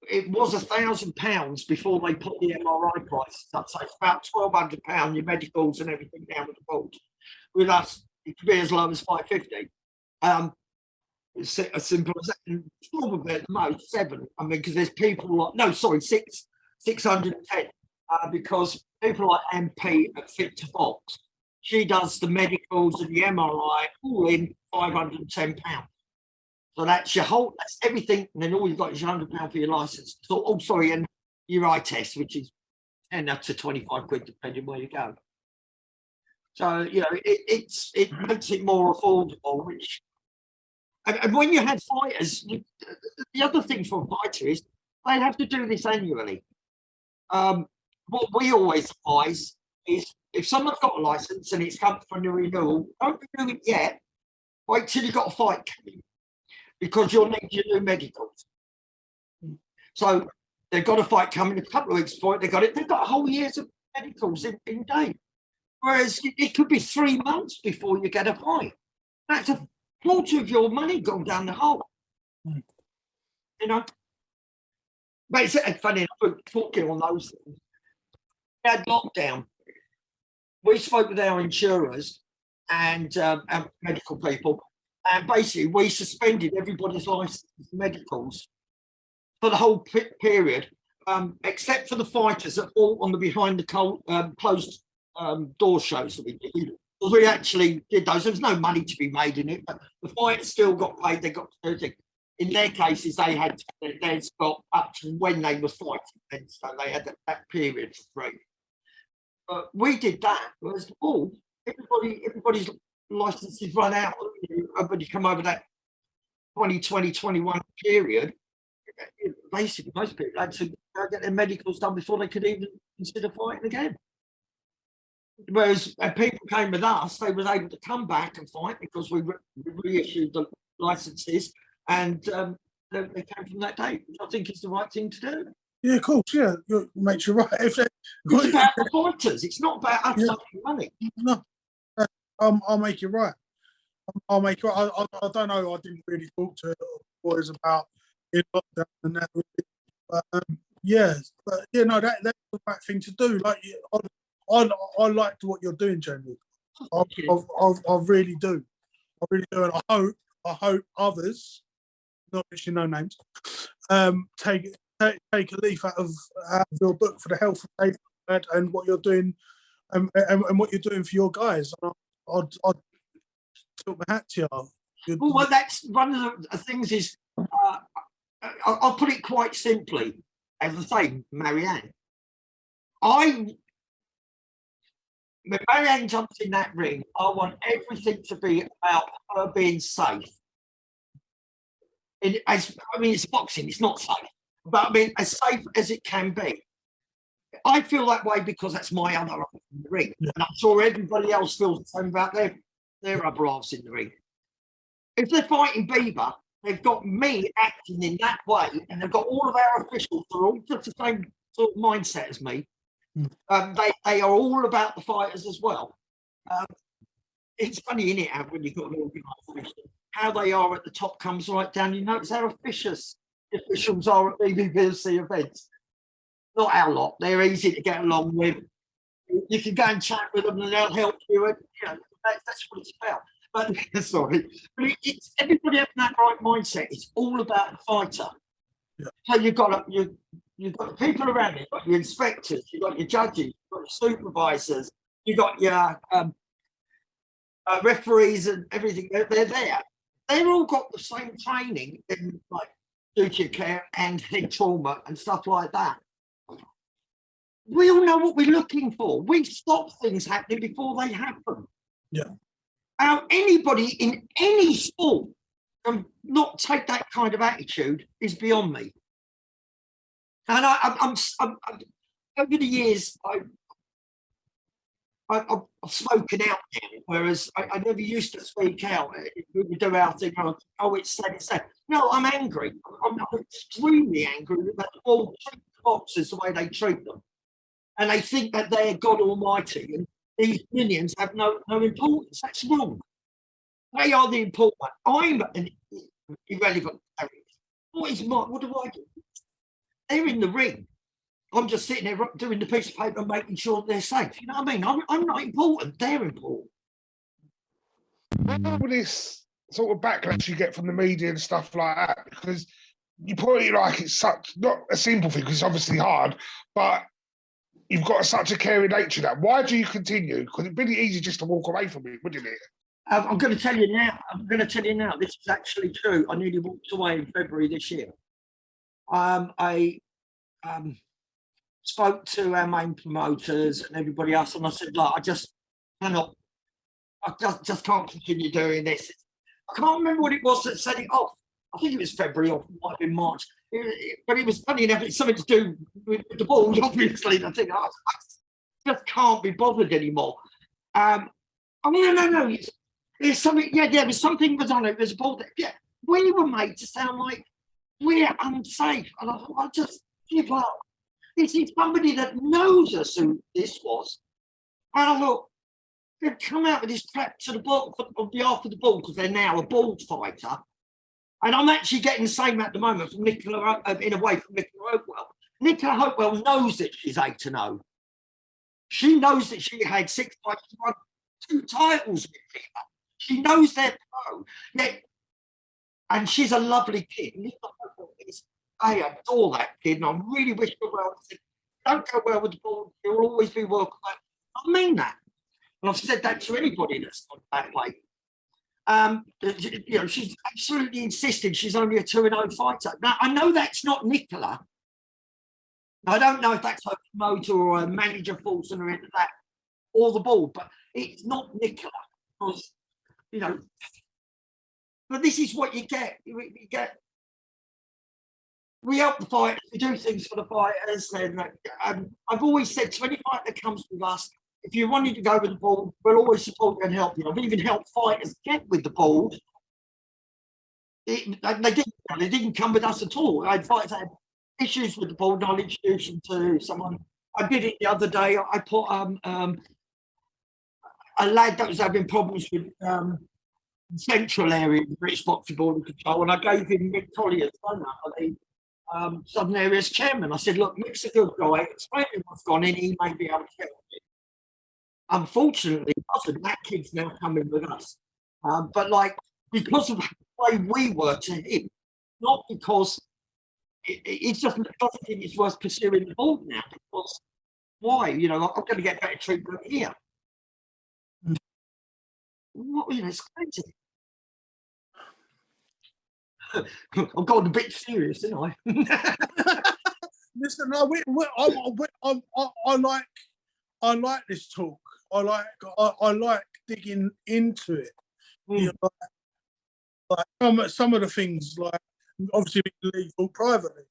Speaker 4: it was £1,000 before they put the MRI prices up. So it's about £1,200, your medicals and everything down with the board. With us, it could be as low as 550. It's as simple as that. And probably at the most 7. I mean, because there's people like 610. Because people like MP at Fit to Box, she does the medicals and the MRI all in £510. So that's that's everything, and then all you've got is £100 for your license. So, and your eye test, which is 10 up to 25 quid, depending where you go. So it makes it more affordable. Which, and when you had fighters, the other thing for a fighter is they have to do this annually. What we always advise is if someone's got a license and it's come for a renewal, don't renew it yet. Wait till you've got a fight coming, because you'll need your new medicals. So they've got a fight coming a couple of weeks before it. They've got a whole year's of medicals in date. Whereas it could be 3 months before you get a fight. That's a quarter of your money gone down the hole. But it's funny enough, talking on those things. We had lockdown. We spoke with our insurers and our medical people, and basically we suspended everybody's license medicals for the whole period, except for the fighters that all on the behind the closed door shows that we did. We actually did those. There was no money to be made in it, but the fighters still got paid. They got to do. In their cases, they'd got up to when they were fighting, and so they had that period for free. But we did that. Whereas everybody's licenses run out. When you come over that 2020-21 period, basically most people had to go get their medicals done before they could even consider fighting again. Whereas when people came with us, they were able to come back and fight because we reissued the licenses, and they came from that date, which I think is the right thing to do.
Speaker 3: Yeah, of course. Yeah, makes you right.
Speaker 4: It's about the fighters. It's not about us making money.
Speaker 3: No, I'll make you right. I'll make you right. I don't know. I didn't really talk to boys about in lockdown and that. But that's the right thing to do. Like I liked what you're doing, Jamie. I really do. I really do, and I hope others, not mentioning no names, take a leaf out of your book for the health and safety and what you're doing, and what you're doing for your guys. I'd tilt my hat to you.
Speaker 4: Well, that's one of the things. Is I'll put it quite simply. As I say, Marianne, when Marianne jumps in that ring, I want everything to be about her being safe. It's boxing, it's not safe, but I mean, as safe as it can be. I feel that way because that's my other half in the ring. Yeah. And I'm sure everybody else feels the same about their other halves in the ring. If they're fighting BIBA, they've got me acting in that way, and they've got all of our officials who are all just the same sort of mindset as me. They are all about the fighters as well. It's funny, isn't it, when you've got an organisation, how they are at the top comes right down. You notice how officials are at BBBC events. Not our lot. They're easy to get along with. You can go and chat with them and they'll help you. And, that's what it's about. But sorry, but it's everybody having that right mindset. It's all about the fighter. Yeah. So you've got the people around you. You've got your inspectors. You've got your judges. You've got your supervisors. You've got your referees and everything. They're there. They've all got the same training in like duty care and head trauma and stuff like that. We all know what we're looking for. We stop things happening before they happen.
Speaker 3: Yeah.
Speaker 4: How anybody in any sport can not take that kind of attitude is beyond me. And I'm over the years, I've spoken out now, whereas I never used to speak out. We would do our thing, oh, it's sad, it's sad. No, I'm angry. I'm extremely angry that all treat the boxers the way they treat them. And they think that they're God Almighty and these minions have no importance. That's wrong. They are the important one. I'm an irrelevant character. What do I do? They're in the ring. I'm just sitting there doing the piece of paper and making sure they're safe. You know what I mean? I'm not important. They're important.
Speaker 2: All this sort of backlash you get from the media and stuff like that, because you put it like it's such, not a simple thing, because it's obviously hard, but you've got such a caring nature now. Why do you continue? Because it'd be really easy just to walk away from it, wouldn't it?
Speaker 4: I'm going to tell you now. This is actually true. I nearly walked away in February this year. I spoke to our main promoters and everybody else, and I said, look, I just can't continue doing this. I can't remember what it was that set it off. I think it was February or might have been March. But it was funny enough, it's something to do with the ball, obviously. I think I just can't be bothered anymore. No. There's something, there was something was on it. There's a ball that, we were made to sound like we're unsafe. And I thought, I'll just give up. This is somebody that knows us who this was. And I thought, they've come out with this crap to the ball on behalf of the ball because they're now a ball fighter. And I'm actually getting the same at the moment from Nicola, in a way, from Nicola Hopewell. Nicola Hopewell knows that she's 8-0. She knows that she had 6 fights, won 2 titles with BIBA. She knows they're pro. And she's a lovely kid. I adore that kid, and I really wish her well. Don't go well with the ball, you'll always be welcome. I mean that. And I've said that to anybody that's gone that way. She's absolutely insisting she's only a 2-0 fighter. Now, I know that's not Nicola. I don't know if that's her promoter or a manager forcing her into that, or the ball, but it's not Nicola. Because, but this is what you get. We help the fighters, we do things for the fighters. And I've always said to any fighter that comes with us, if you wanted to go with the ball, we'll always support you and help you. I've even helped fighters get with the ball. They didn't come with us at all. I had fighters that had issues with the ball, and I'll introduce them to someone. I did it the other day. I put a lad that was having problems with the central area of the British Boxing Board of Control, and I gave him Mick Collier's phone number, Southern Area's chairman. I said, look, Mick's a good guy. Explain to him what's gone in. He may be able to help you. Unfortunately, that kid's now coming with us. But because of the way we were to him, not because it just doesn't think it's worth pursuing the ball now. Because why? I'm going to get better treatment here. It's crazy. I've gotten a bit serious, didn't I?
Speaker 3: Listen, I like this talk. I like digging into it. Like some of the things, like obviously we can leave privately,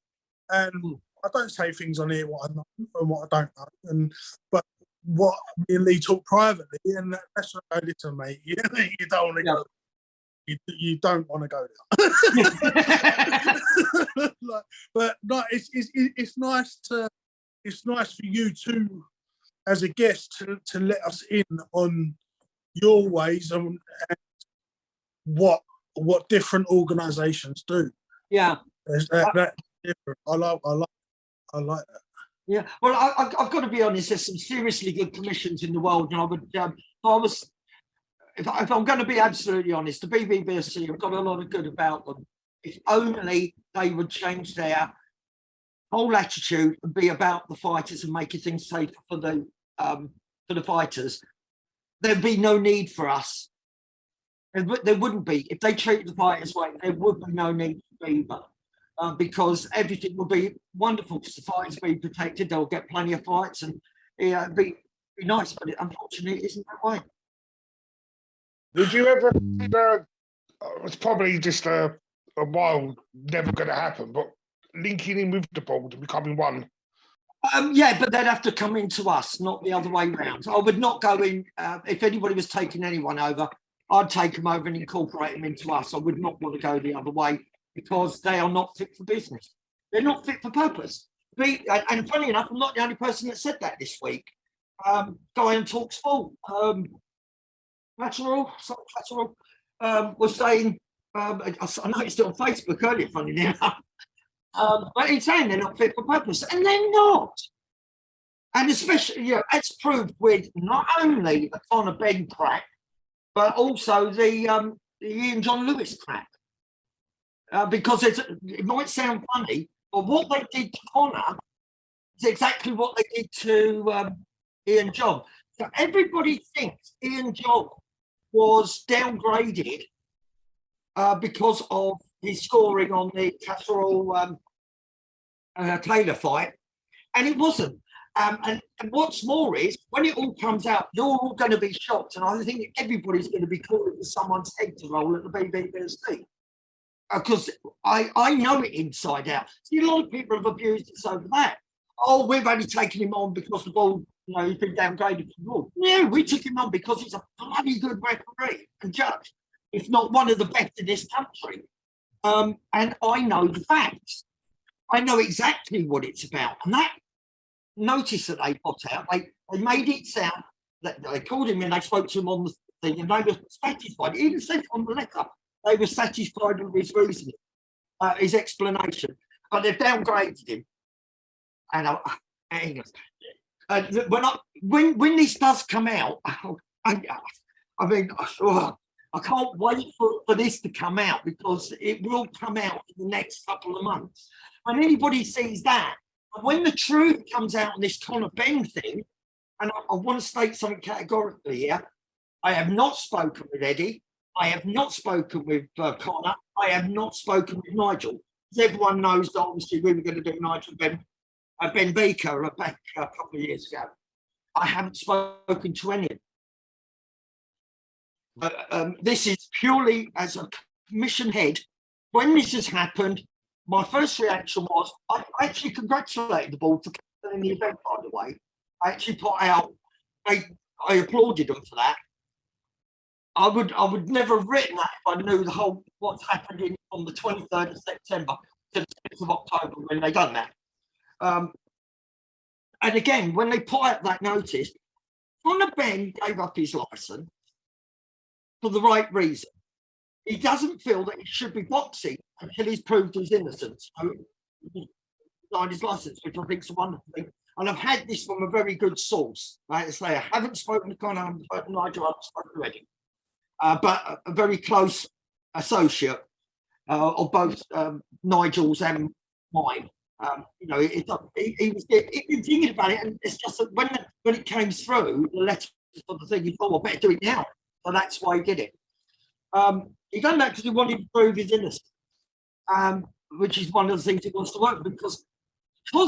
Speaker 3: and I don't say things on here what I know and what I don't know, but what me and Lee talk privately, and that's what I listen, mate. You don't want to go. You don't want to go there. But no, it's nice for you to, as a guest, to let us in on your ways and what different organisations do.
Speaker 4: Yeah,
Speaker 3: that's different. I like that.
Speaker 4: Yeah, well, I've got to be honest. There's some seriously good commissions in the world, and I would, if I'm going to be absolutely honest, the BBBC have got a lot of good about them. If only they would change their whole attitude and be about the fighters and making things safer for the fighters, there'd be no need for us. There wouldn't be. If they treated the fighters right, there would be no need for BIBA. Because everything will be wonderful because the fighters will be protected, they'll get plenty of fights, and it'd be nice, but unfortunately it isn't that way.
Speaker 2: Did you ever? It's probably just a while, never going to happen. But linking in with the board and becoming one.
Speaker 4: Yeah, but they'd have to come into us, not the other way round. I would not go in. If anybody was taking anyone over, I'd take them over and incorporate them into us. I would not want to go the other way because they are not fit for business. They're not fit for purpose. And funny enough, I'm not the only person that said that this week. Guy on Talk Sport, Catterall was saying, I noticed it on Facebook earlier, funny enough. But he's saying they're not fit for purpose, and they're not. And especially, it's proved with not only the Conor Ben crack, but also the Ian John Lewis crack. Because it might sound funny, but what they did to Conor is exactly what they did to Ian John. So everybody thinks Ian John was downgraded because of his scoring on the Catterall Taylor fight, and it wasn't. And what's more is, when it all comes out, you're all going to be shocked, and I think everybody's going to be calling for someone's head to roll at the BBBSD. Because I know it inside out. See, a lot of people have abused us over that. Oh, we've only taken him on because the ball, he's been downgraded from the ball. No, we took him on because he's a bloody good referee and judge, if not one of the best in this country. And I know the facts. I know exactly what it's about. And that notice that they put out, they made it sound that they called him and they spoke to him on the thing, and they were satisfied. He even said on the letter, they were satisfied with his reasoning, his explanation. But they've downgraded him. And when this does come out, I can't wait for this to come out, because it will come out in the next couple of months. When anybody sees that, and when the truth comes out on this Conor Ben thing, and I want to state something categorically here, I have not spoken with Eddie. I have not spoken with Conor. I have not spoken with Nigel. Because everyone knows that obviously we were going to do Nigel Ben Beaker back a couple of years ago. I haven't spoken to any of them. But this is purely as a commission head. When this has happened, my first reaction was, I actually congratulated the board for cancelling the event, by the way. I actually put out, I applauded them for that. I would never have written that if I knew the whole what's happened on the 23rd of September to the 6th of October when they done that. And again, when they put out that notice, Conor Ben gave up his licence for the right reason. He doesn't feel that he should be boxing until he's proved his innocence. So he signed his licence, which I think is a wonderful thing. And I've had this from a very good source. Like I say, I haven't spoken to Conor, I haven't spoken to Nigel, I haven't spoken to Eddie. But a very close associate of both Nigel's and mine. He was thinking about it, and it's just that when it came through, the letter for the thing, he thought, well, better do it now. So that's why he did it. He done that because he wanted to prove his innocence, which is one of the things he wants to work with, because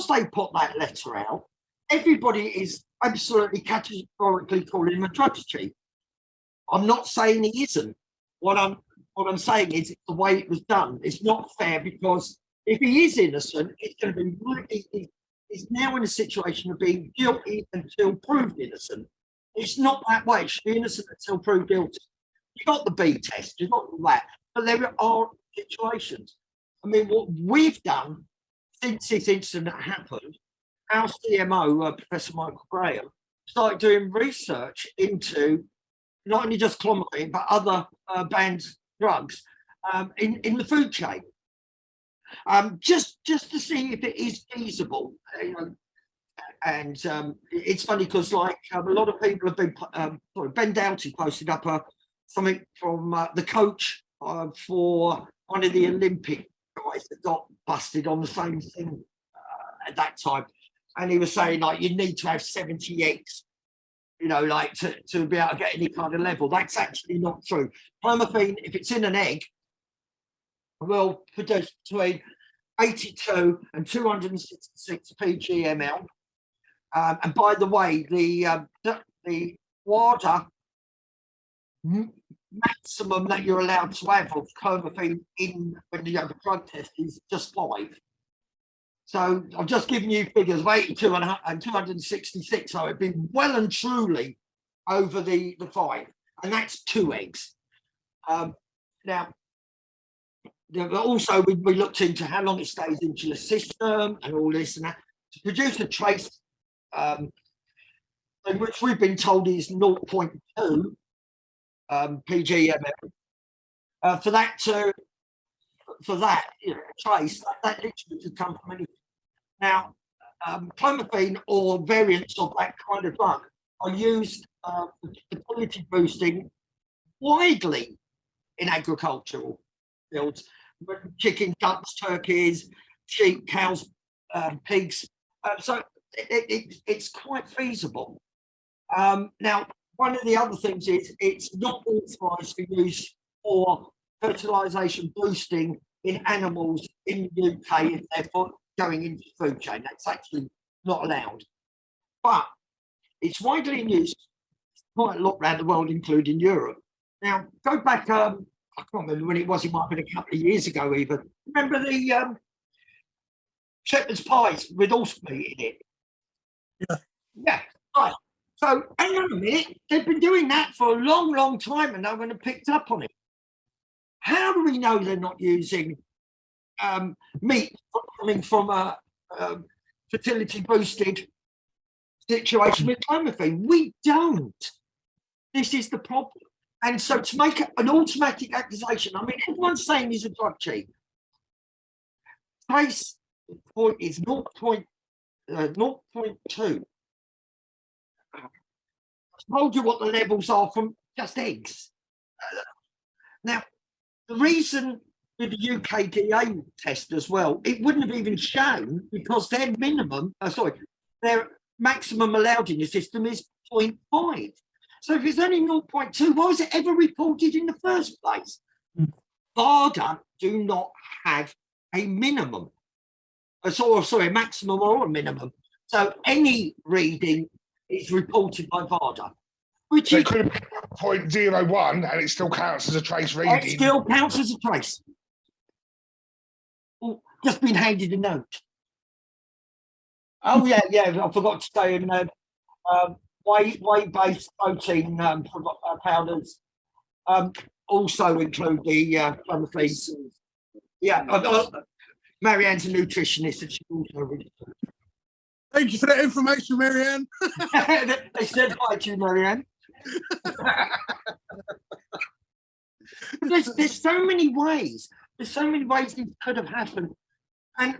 Speaker 4: they put that letter out, everybody is absolutely categorically calling him a drugs chief. I'm not saying he isn't. What I'm saying is the way it was done. It's not fair, because if he is innocent, it's going to be really, he's now in a situation of being guilty until proved innocent. It's not that way. It should be innocent until proved guilty. You got the B test, you got all that, but there are situations. I mean, what we've done since this incident happened, our CMO, Professor Michael Graham, started doing research into not only just clomidine, but other banned drugs in the food chain, just to see if it is feasible. And it's funny because, like, a lot of people have been. Ben Doughty posted up something from the coach for one of the Olympic guys that got busted on the same thing at that time, and he was saying, like, you need to have 70 eggs, like to be able to get any kind of level. That's actually not true. Clomiphene, if it's in an egg, will produce between 82 and 266 pg/ml. And by the way, the WADA maximum that you're allowed to have of clomiphene in when you have a drug test is just 5. So I've just given you figures of 82 and 266. So it'd be well and truly over the 5, and that's 2 eggs. Now, also we looked into how long it stays into the system and all this and that to produce a trace, which we've been told is 0.2 pgml. For that trace, that literally could come from anything. Now, clomiphene or variants of that kind of drug are used for fertility boosting widely in agricultural fields, chicken, ducks, turkeys, sheep, cows, pigs. So it's quite feasible. Now, one of the other things is it's not authorised for use for fertilisation boosting in animals in the UK if they're going into the food chain. That's actually not allowed. But it's widely in use quite a lot around the world, including Europe. Now, go back, I can't remember when it was, it might have been a couple of years ago even. Remember the shepherd's pies with horse meat in it?
Speaker 3: Yeah.
Speaker 4: Yeah, right. So, hang on a minute, they've been doing that for a long, long time and no one have picked up on it. How do we know they're not using meat coming from a fertility boosted situation with clomiphene? We don't. This is the problem. And so to make an automatic accusation, I mean, everyone's saying he's a drug cheat. Trace point is 0.2. I told you what the levels are from just eggs. Now, the reason with the UKDA test as well, it wouldn't have even shown because their their maximum allowed in the system is 0.5. So if it's only 0.2, why was it ever reported in the first place? BARDA do not have a minimum. A maximum or a minimum. So any reading is reported by BARDA. Which
Speaker 2: it could be 0.01 and it still counts as a trace reading.
Speaker 4: It still counts as a trace. Oh, just been handed a note. Oh, yeah, I forgot to say in whey-based protein powders also include the clomiphene. Yeah, Marianne's a nutritionist and she also reads it.
Speaker 3: Thank you for that information, Marianne.
Speaker 4: They said hi to you, Marianne. There's so many ways. There's so many ways this could have happened. And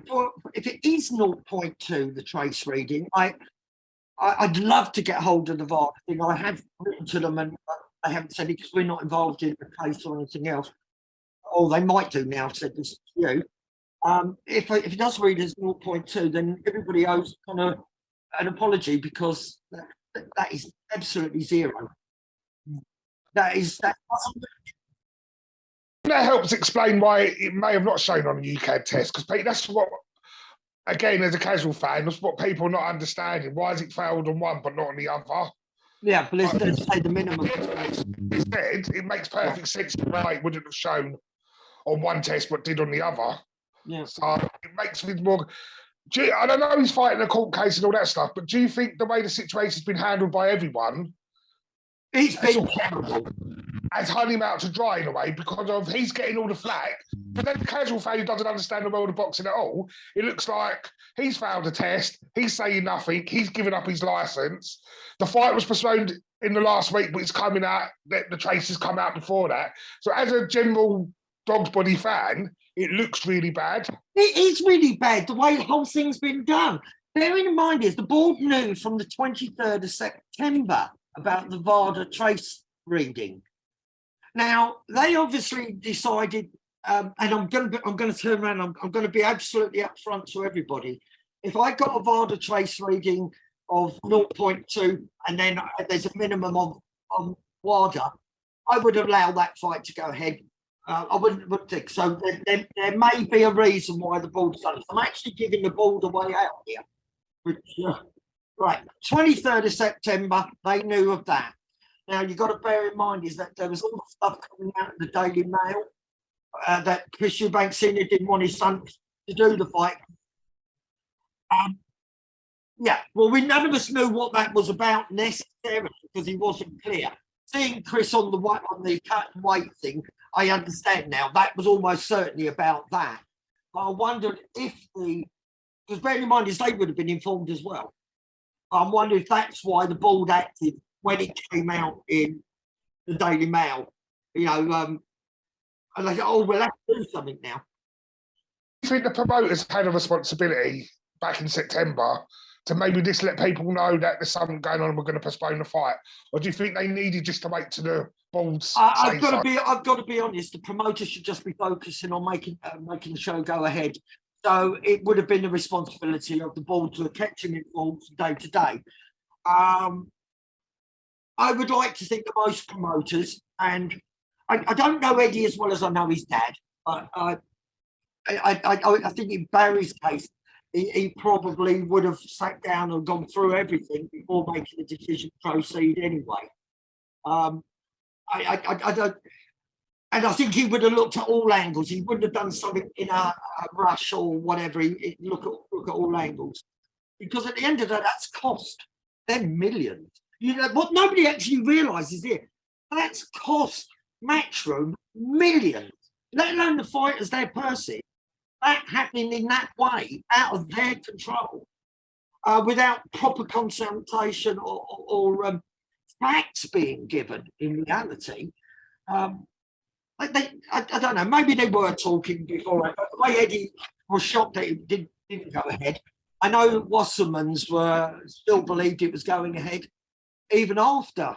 Speaker 4: if it is 0.2, the trace reading, I'd love to get hold of the VAR thing. I have written to them and they haven't said it because we're not involved in the case or anything else. Or they might do now, said this to you. If it does read as 0.2, then everybody owes kind of an apology because that is absolutely zero. That
Speaker 2: helps explain why it may have not shown on the UK test, because that's what, again, as a casual fan, that's what people are not understanding. Why has it failed on one but not on the other?
Speaker 4: Yeah, but let's say the minimum.
Speaker 2: Instead, it makes perfect sense why it wouldn't have shown on one test but did on the other.
Speaker 4: Yeah.
Speaker 2: So it makes me more. I don't know he's fighting a court case and all that stuff, but do you think the way the situation's been handled by everyone,
Speaker 4: it's been terrible,
Speaker 2: has hung him out to dry in a way because of he's getting all the flack, but then the casual fan who doesn't understand the world of boxing at all, it looks like he's failed a test, he's saying nothing, he's given up his license. The fight was postponed in the last week, but it's coming out, the trace has come out before that. So as a general dog's body fan, it looks really bad.
Speaker 4: It is really bad, the way the whole thing's been done. Bearing in mind is the board knew from the 23rd of September about the VARDA trace reading. Now, they obviously decided, and I'm going to turn around, I'm going to be absolutely upfront to everybody. If I got a VARDA trace reading of 0.2 and then there's a minimum of WADA, I would allow that fight to go ahead. I wouldn't think so. There may be a reason why the board's done it. I'm actually giving the board a way out here. Which, right, 23rd of September, they knew of that. Now, you've got to bear in mind is that there was all the stuff coming out of the Daily Mail that Chris Eubank Senior didn't want his son to do the fight. Yeah, well, none of us knew what that was about necessarily because he wasn't clear. Seeing Chris on the cut and weight thing, I understand now. That was almost certainly about that. But I wondered if because bearing in mind is they would have been informed as well. I'm wondering if that's why the board acted when it came out in the Daily Mail. You know, and they said, oh, we'll have to do something now.
Speaker 2: Do you think the promoters had a responsibility back in September to maybe just let people know that there's something going on and we're going to postpone the fight? Or do you think they needed just to wait to the boards?
Speaker 4: I've got to be honest. The promoters should just be focusing on making the show go ahead. So it would have been the responsibility of the board to have kept him involved day to day. I would like to think that most promoters, and I don't know Eddie as well as I know his dad, but I think in Barry's case, he probably would have sat down and gone through everything before making a decision to proceed anyway. I don't, and I think he would have looked at all angles. He wouldn't have done something in a rush or whatever. He look at all angles, because at the end of that, that's cost them millions. You know what nobody actually realises here. That's cost Matchroom millions, let alone the fighters, their purses. That happening in that way, out of their control, without proper consultation or facts being given in reality. I don't know, maybe they were talking before, but the way Eddie was shocked that it didn't go ahead. I know Wasserman's still believed it was going ahead, even after,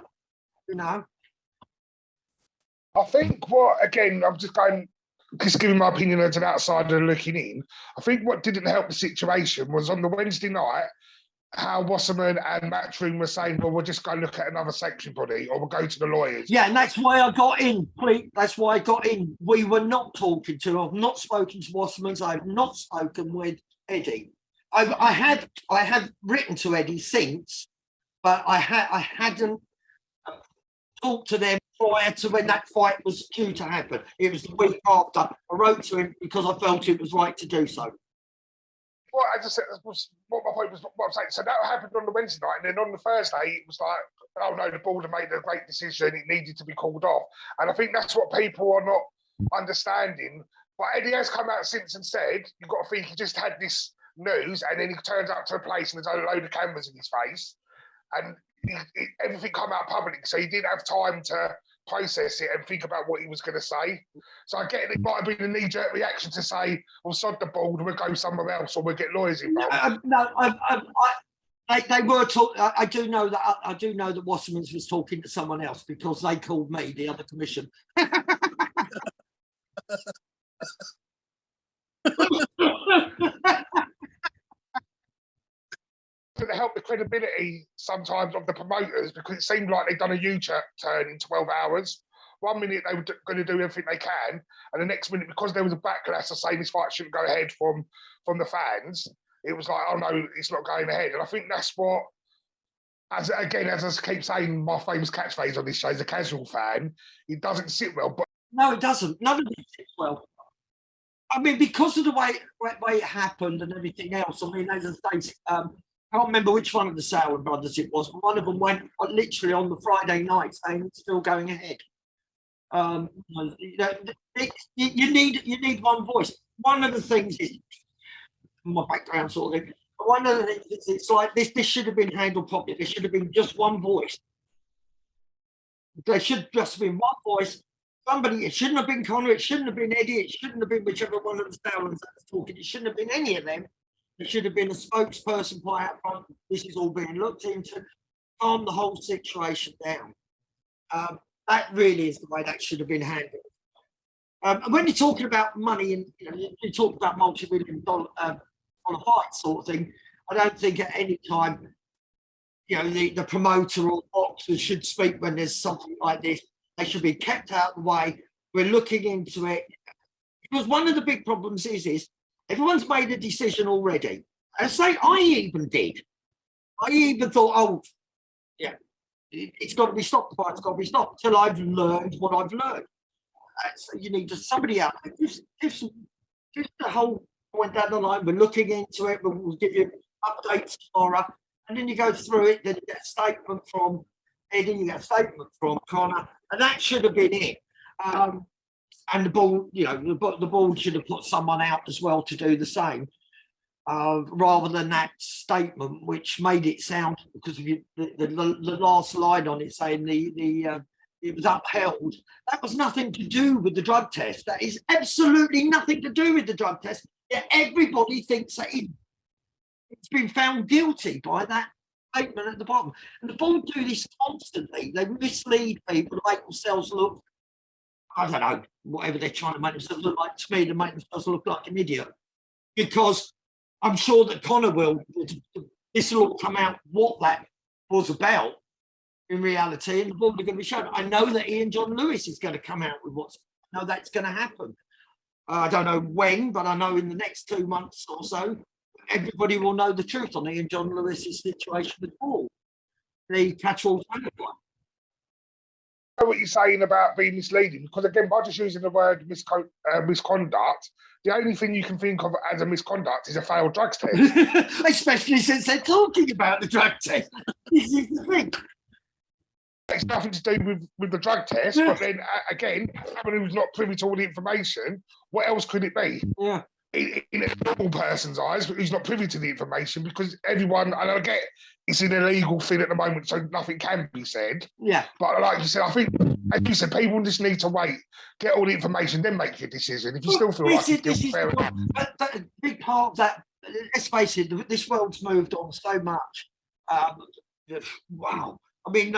Speaker 4: you know.
Speaker 2: I think I'm just giving my opinion as an outsider looking in. I think what didn't help the situation was on the Wednesday night, how Wasserman and Matchroom were saying, well, we'll just go look at another sanctioning body or we'll go to the lawyers.
Speaker 4: Yeah, and that's why I got in. That's why I got in. We were not talking to, I've not spoken to Wasserman's, I've not spoken with Eddie. I have written to Eddie since, but I hadn't talked to them prior to when that fight was due to happen. It was the week after. I wrote to him because I felt it was right to do so.
Speaker 2: Well, I just said, what my point was, what I'm saying. So that happened on the Wednesday night, and then on the Thursday, it was like, oh no, the board had made a great decision, it needed to be called off. And I think that's what people are not understanding. But Eddie has come out since and said, you've got to think he just had this news, and then he turns up to a place and there's a load of cameras in his face, and everything come out public, so he didn't have time to process it and think about what he was going to say. So I get it might have been a knee-jerk reaction to say, well, sod the board, we'll go somewhere else or we'll get lawyers involved.
Speaker 4: They were talking. I do know that Wasserman's was talking to someone else because they called me, the other commission.
Speaker 2: To help the credibility sometimes of the promoters, because it seemed like they'd done a U-turn in 12 hours. 1 minute they were going to do everything they can, and the next minute, because there was a backlash of saying this fight shouldn't go ahead from the fans, it was like, oh no, it's not going ahead. And I think that's what, as I keep saying, my famous catchphrase on this show, as a casual fan, it doesn't sit well. But
Speaker 4: no, it doesn't. None of it sits well. I mean, because of the way it happened and everything else. I mean, as I say, I can't remember which one of the Sauer brothers it was, but one of them went literally on the Friday night saying it's still going ahead. You need one voice. One of the things is my background sort of thing. One of the things is it's like this should have been handled properly. There should have been just one voice. There should just have been one voice. Somebody, it shouldn't have been Connor, it shouldn't have been Eddie, it shouldn't have been whichever one of the Stallons that was talking, it shouldn't have been any of them. There should have been a spokesperson by out front. This is all being looked into, calm the whole situation down. That really is the way that should have been handled. And when you're talking about money and you talk about multi-million-dollar fight sort of thing, I don't think at any time, the promoter or boxer should speak when there's something like this. They should be kept out of the way. We're looking into it. Because one of the big problems is everyone's made a decision already. I say I even did. I even thought, it's got to be stopped. The fight's got to be stopped until I've learned what I've learned. So you need just somebody out there. Just the whole point down the line. We're looking into it. We'll give you updates tomorrow, and then you go through it. Then you get a statement from Eddie. You get a statement from Connor, and that should have been it. And the board, the board should have put someone out as well to do the same, rather than that statement, which made it sound, because of the last line on it saying it was upheld. That was nothing to do with the drug test. That is absolutely nothing to do with the drug test. Yet everybody thinks that it's been found guilty by that statement at the bottom. And the board do this constantly. They mislead people to make themselves look, I don't know, whatever they're trying to make themselves look like. To me, to make themselves look like an idiot. Because I'm sure that Connor this will all come out what that was about in reality, and the board are going to be shown. I know that Ian John Lewis is going to come out with I know that's going to happen. I don't know when, but I know in the next 2 months or so, everybody will know the truth on Ian John Lewis's situation with Paul, the catch-all one.
Speaker 2: I know what you're saying about being misleading, because again, by just using the word misconduct, the only thing you can think of as a misconduct is a failed drugs test.
Speaker 4: Especially since they're talking about the drug test. This is the thing.
Speaker 2: It's nothing to do with the drug test, but then again, someone who's not privy to all the information, what else could it be?
Speaker 4: Yeah.
Speaker 2: In a normal person's eyes, but who's not privy to the information, because everyone, and I get it's an illegal thing at the moment, so nothing can be said.
Speaker 4: Yeah.
Speaker 2: But like you said, I think, as you said, people just need to wait, get all the information, then make your decision. If you still feel like it's still fair enough.
Speaker 4: A big part of that, let's face it, this world's moved on so much. Wow. I mean,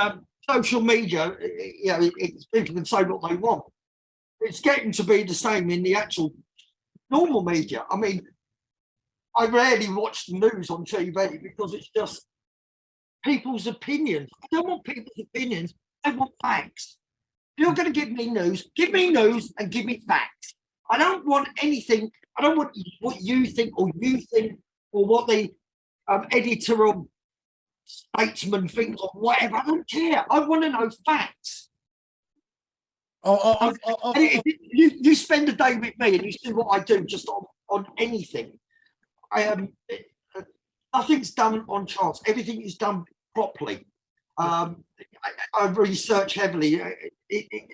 Speaker 4: social media, people can say what they want. It's getting to be the same in the actual normal media. I mean, I rarely watch the news on TV because it's just people's opinions. I don't want people's opinions. I want facts. If you're going to give me news and give me facts. I don't want anything. I don't want what you think or what the editor or statesman thinks or whatever. I don't care. I want to know facts. You spend a day with me and you see what I do just on anything. Nothing's done on chance. Everything is done properly. I research heavily.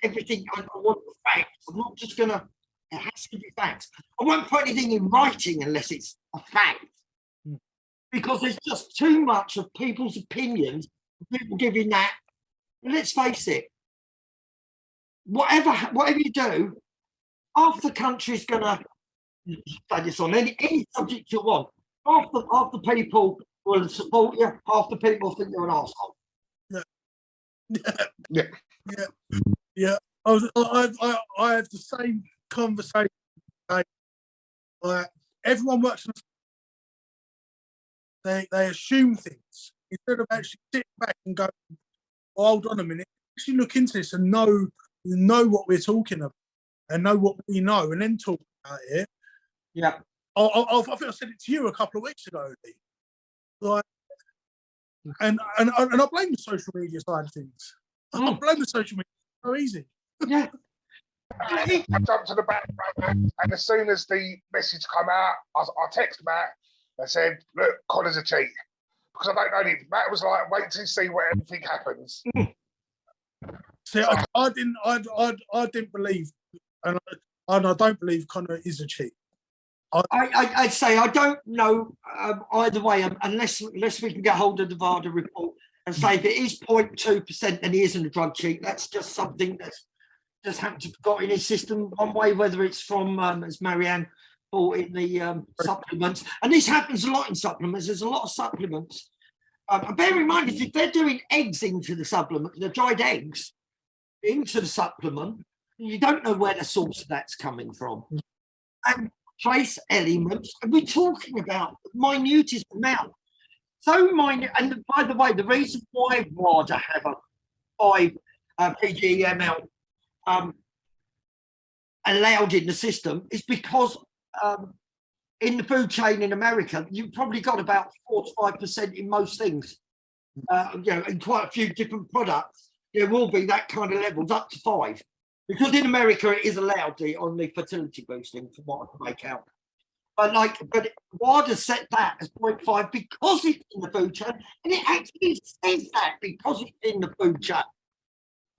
Speaker 4: Everything, I want the facts. I'm not just going to, it has to be facts. I won't put anything in writing unless it's a fact. Because there's just too much of people's opinions, people giving that. And let's face it, whatever you do, half the country's going to say this on any subject you want. Half the people will support you, half the people think you're an arsehole.
Speaker 3: Yeah. I have the same conversation. Everyone works on. They assume things instead of actually sitting back and go, oh, hold on a minute, actually look into this and know what we're talking about and know what we know and then talk about it.
Speaker 4: Yeah.
Speaker 3: I think I said it to you a couple of weeks ago, Lee. Like, and I blame the social media side of things. I blame the social media. It's so easy.
Speaker 4: Yeah.
Speaker 2: I jumped to the background, and as soon as the message come out, I text Matt. I said, look, Connor's a cheat. Because I don't know anything. Matt was like, wait till you see what everything happens.
Speaker 3: See, I didn't believe, and I don't believe Connor is a cheat.
Speaker 4: I'd say I don't know either way, unless we can get hold of the VADA report and say if it is 0.2%, then he isn't a drug cheat. That's just something that's just happened to have got in his system one way, whether it's from, as Marianne bought in the supplements. And this happens a lot in supplements. There's a lot of supplements. Bear in mind, if they're doing eggs into the supplement, the dried eggs into the supplement, you don't know where the source of that's coming from. And trace elements, and we're talking about minutest amount. So minute, and by the way, the reason why WADA have a 5 PGML allowed in the system is because in the food chain in America, you've probably got about 4 to 5% in most things. in quite a few different products, there will be that kind of levels up to 5. Because in America it is allowed on the fertility boosting, from what I can make out. But WADA set that as 0.5 because it's in the food chain, and it actually says that because it's in the food chain.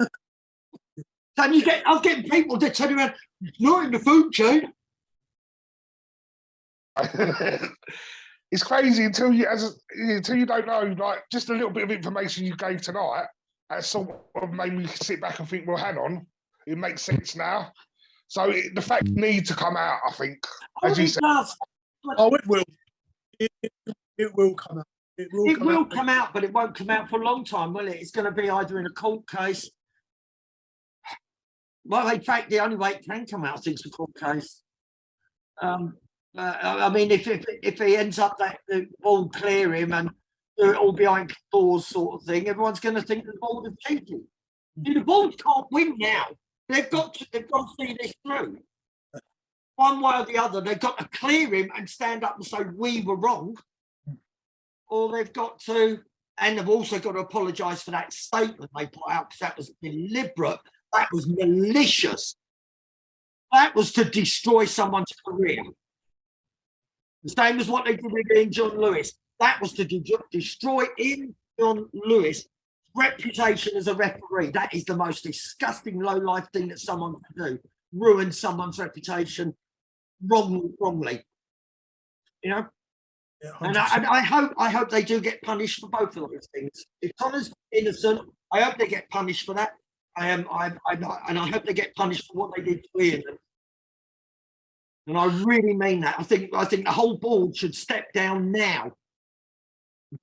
Speaker 4: So I'm getting people that turn around, it's not in the food chain.
Speaker 2: It's crazy until you don't know, like, just a little bit of information you gave tonight. That sort of made me sit back and think, well, hang on, it makes sense now. So the fact needs to come out, I think, as you said.
Speaker 3: Oh, it will. It will come out. It will
Speaker 4: come out, but it won't come out for a long time, will it? It's going to be either in a court case. Well, in fact, the only way it can come out is a court case. I mean, if he ends up that the board clear him and do it all behind doors, sort of thing, everyone's going to think the board is cheating. The board can't win now. They've got to see this through. One way or the other, they've got to clear him and stand up and say we were wrong, or they've got to, and they've also got to apologise for that statement they put out, because that was deliberate, that was malicious, that was to destroy someone's career. The same as what they did with John Lewis. That was to destroy John Lewis' reputation as a referee. That is the most disgusting, low-life thing that someone can do. Ruin someone's reputation wrongly. You know? Yeah, and I hope they do get punished for both of those things. If Connor's innocent, I hope they get punished for that. And I hope they get punished for what they did to Ian. And I really mean that. I think the whole board should step down now,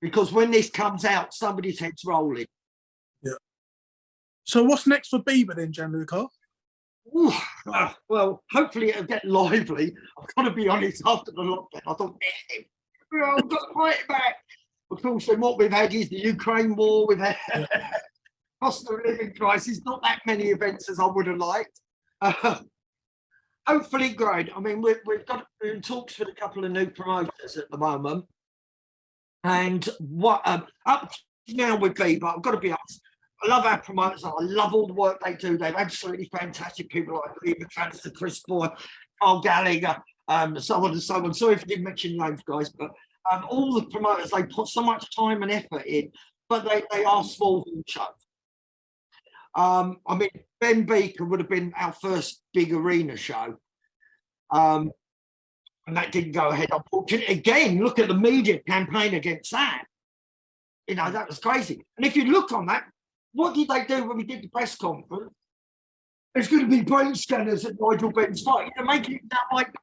Speaker 4: because when this comes out, somebody's head's rolling.
Speaker 3: Yeah. So what's next for BIBA then, Gianluca?
Speaker 4: Well, hopefully it'll get lively. I've got to be honest, after the lockdown, I thought, I've got to fight it back. Of course, then what we've had is the Ukraine war, we've had cost of living crisis, not that many events as I would have liked. Hopefully great. I mean, we've got in talks with a couple of new promoters at the moment. And what up to now with BIBA, I've got to be honest, I love our promoters. I love all the work they do. They're absolutely fantastic people like Lee McAllister, Chris Boyle, Carl Gallagher, so on and so on. Sorry if I didn't mention names, guys, but all the promoters, they put so much time and effort in, but they are small shows. I mean, Ben Beaker would have been our first big arena show. And that didn't go ahead, unfortunately. Again, look at the media campaign against that. You know, that was crazy. And if you look on that, what did they do when we did the press conference? There's going to be brain scanners at Nigel Ben's fight. They're making it sound like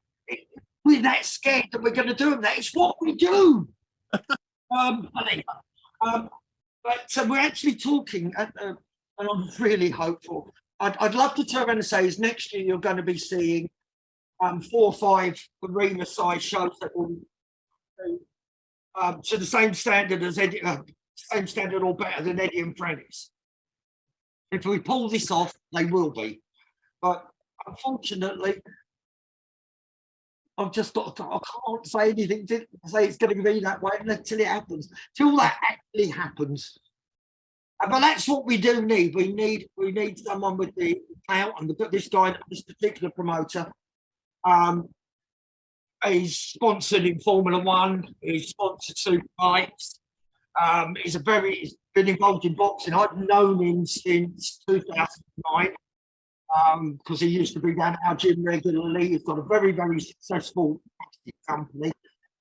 Speaker 4: we're that scared that we're going to do them. That it's what we do. But so we're actually talking, and I'm really hopeful. I'd love to turn around and say is next year you're going to be seeing 4 or 5 arena-sized shows that will to the same standard as Eddie, same standard or better than Eddie and Freddy's. If we pull this off, they will be. But unfortunately, I've just got. I can't say anything to say it's going to be that way until it happens. Till that actually happens. But that's what we do need. We need someone with the clout, and this guy, this particular promoter. He's sponsored in Formula One. He's sponsored Super Bikes. He's been involved in boxing. I've known him since 2009 because he used to be down at our gym regularly. He's got a very, very successful company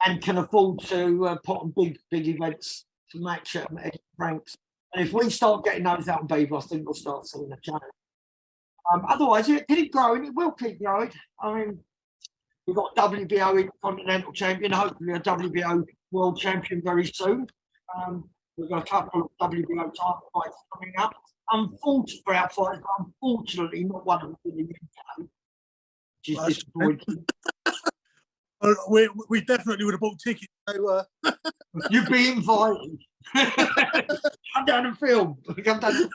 Speaker 4: and can afford to put on big events to match Eddie Franks. And if we start getting those out on BIBA, I think we'll start seeing a change. Otherwise, it keep growing. It will keep growing. I mean, we've got WBO Intercontinental Champion, hopefully a WBO World Champion very soon. We've got a couple of WBO title fights coming up. Unfortunately for our fighters, but unfortunately not one of them in the UK. Which is disappointing.
Speaker 3: We definitely would have bought tickets. So,
Speaker 4: You'd be invited. Come down and film. Come down.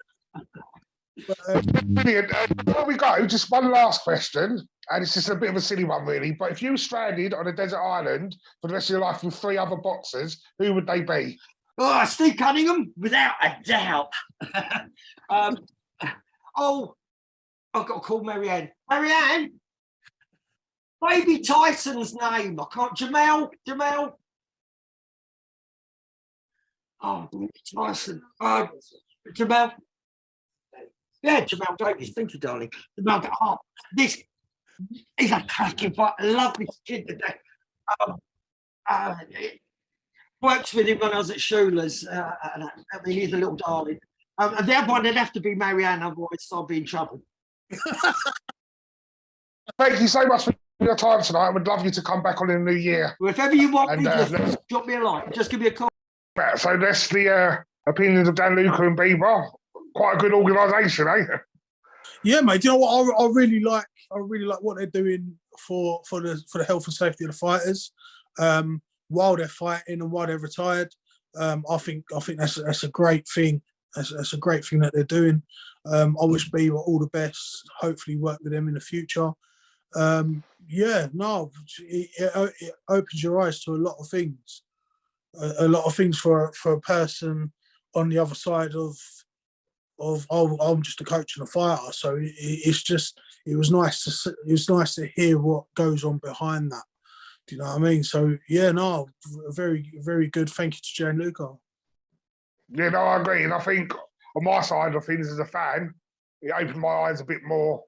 Speaker 2: Before we go, just one last question, and it's just a bit of a silly one, really. But if you were stranded on a desert island for the rest of your life with 3 other boxers, who would they be?
Speaker 4: Oh, Steve Cunningham, without a doubt. Oh, I've got to call Marianne. Marianne, baby Tyson's name. I can't. Jamal. Oh, baby Tyson. Jamal. Yeah, Jamal Davies. Thank you, darling. Jamal. Oh, this is a cracking fight. I love this kid today. Worked with him when I was at Schuler's. I mean, he's a little darling. And the other one, it'd have to be Marianne, otherwise I'll be in trouble.
Speaker 2: Thank you so much for your time tonight. I would love you to come back on in the new year.
Speaker 4: Well, if ever you want
Speaker 2: And,
Speaker 4: me, just drop me a line. Just give me a call.
Speaker 2: So that's the opinions of Gianluca and BIBA. Quite a good organisation, eh?
Speaker 3: Yeah, mate. Do you know what I really like? I really like what they're doing for the health and safety of the fighters. While they're fighting and while they're retired, I think that's a great thing. That's a great thing that they're doing. I wish BIBA all the best. Hopefully, work with them in the future. It opens your eyes to a lot of things. A lot of things for a person on the other side of I'm just a coach and a fighter. So it was nice to hear what goes on behind that. Do you know what I mean? So yeah, no, very, very good. Thank you to Gianluca.
Speaker 2: Yeah, no, I agree. And I think on my side of things as a fan, it opened my eyes a bit more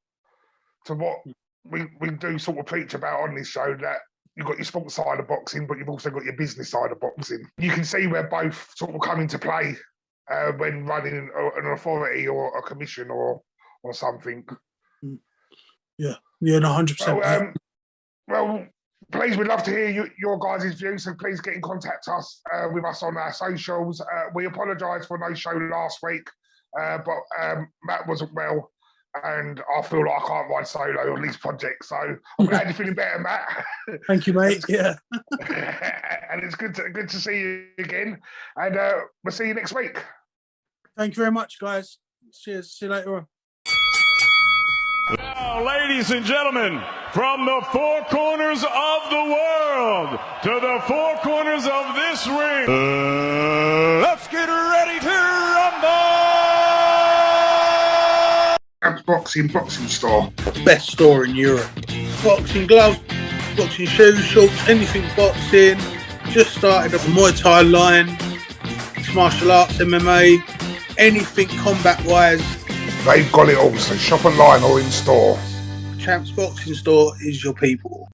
Speaker 2: to what we do sort of preach about on this show, that you've got your sports side of boxing, but you've also got your business side of boxing. You can see where both sort of come into play when running an authority or a commission or something.
Speaker 3: Yeah, no, 100%.
Speaker 2: Well, please, we'd love to hear your guys' views, so please get in contact with us on our socials. We apologise for no show last week, but Matt wasn't well, and I feel like I can't ride solo on this project, so I'm glad you're feeling better, Matt.
Speaker 3: Thank you, mate. Yeah.
Speaker 2: And it's good to see you again, and we'll see you next week.
Speaker 3: Thank you very much, guys. Cheers. See you later on.
Speaker 1: Now, ladies and gentlemen, from the four corners of the world to the four corners of this ring, let's get ready to rumble!
Speaker 2: Boxing store.
Speaker 3: Best store in Europe. Boxing gloves, boxing shoes, shorts, anything boxing. Just started up a Muay Thai line, mixed martial arts, MMA, anything combat-wise.
Speaker 2: They've got it all, so shop online or in store.
Speaker 3: Champs Boxing Store is your people.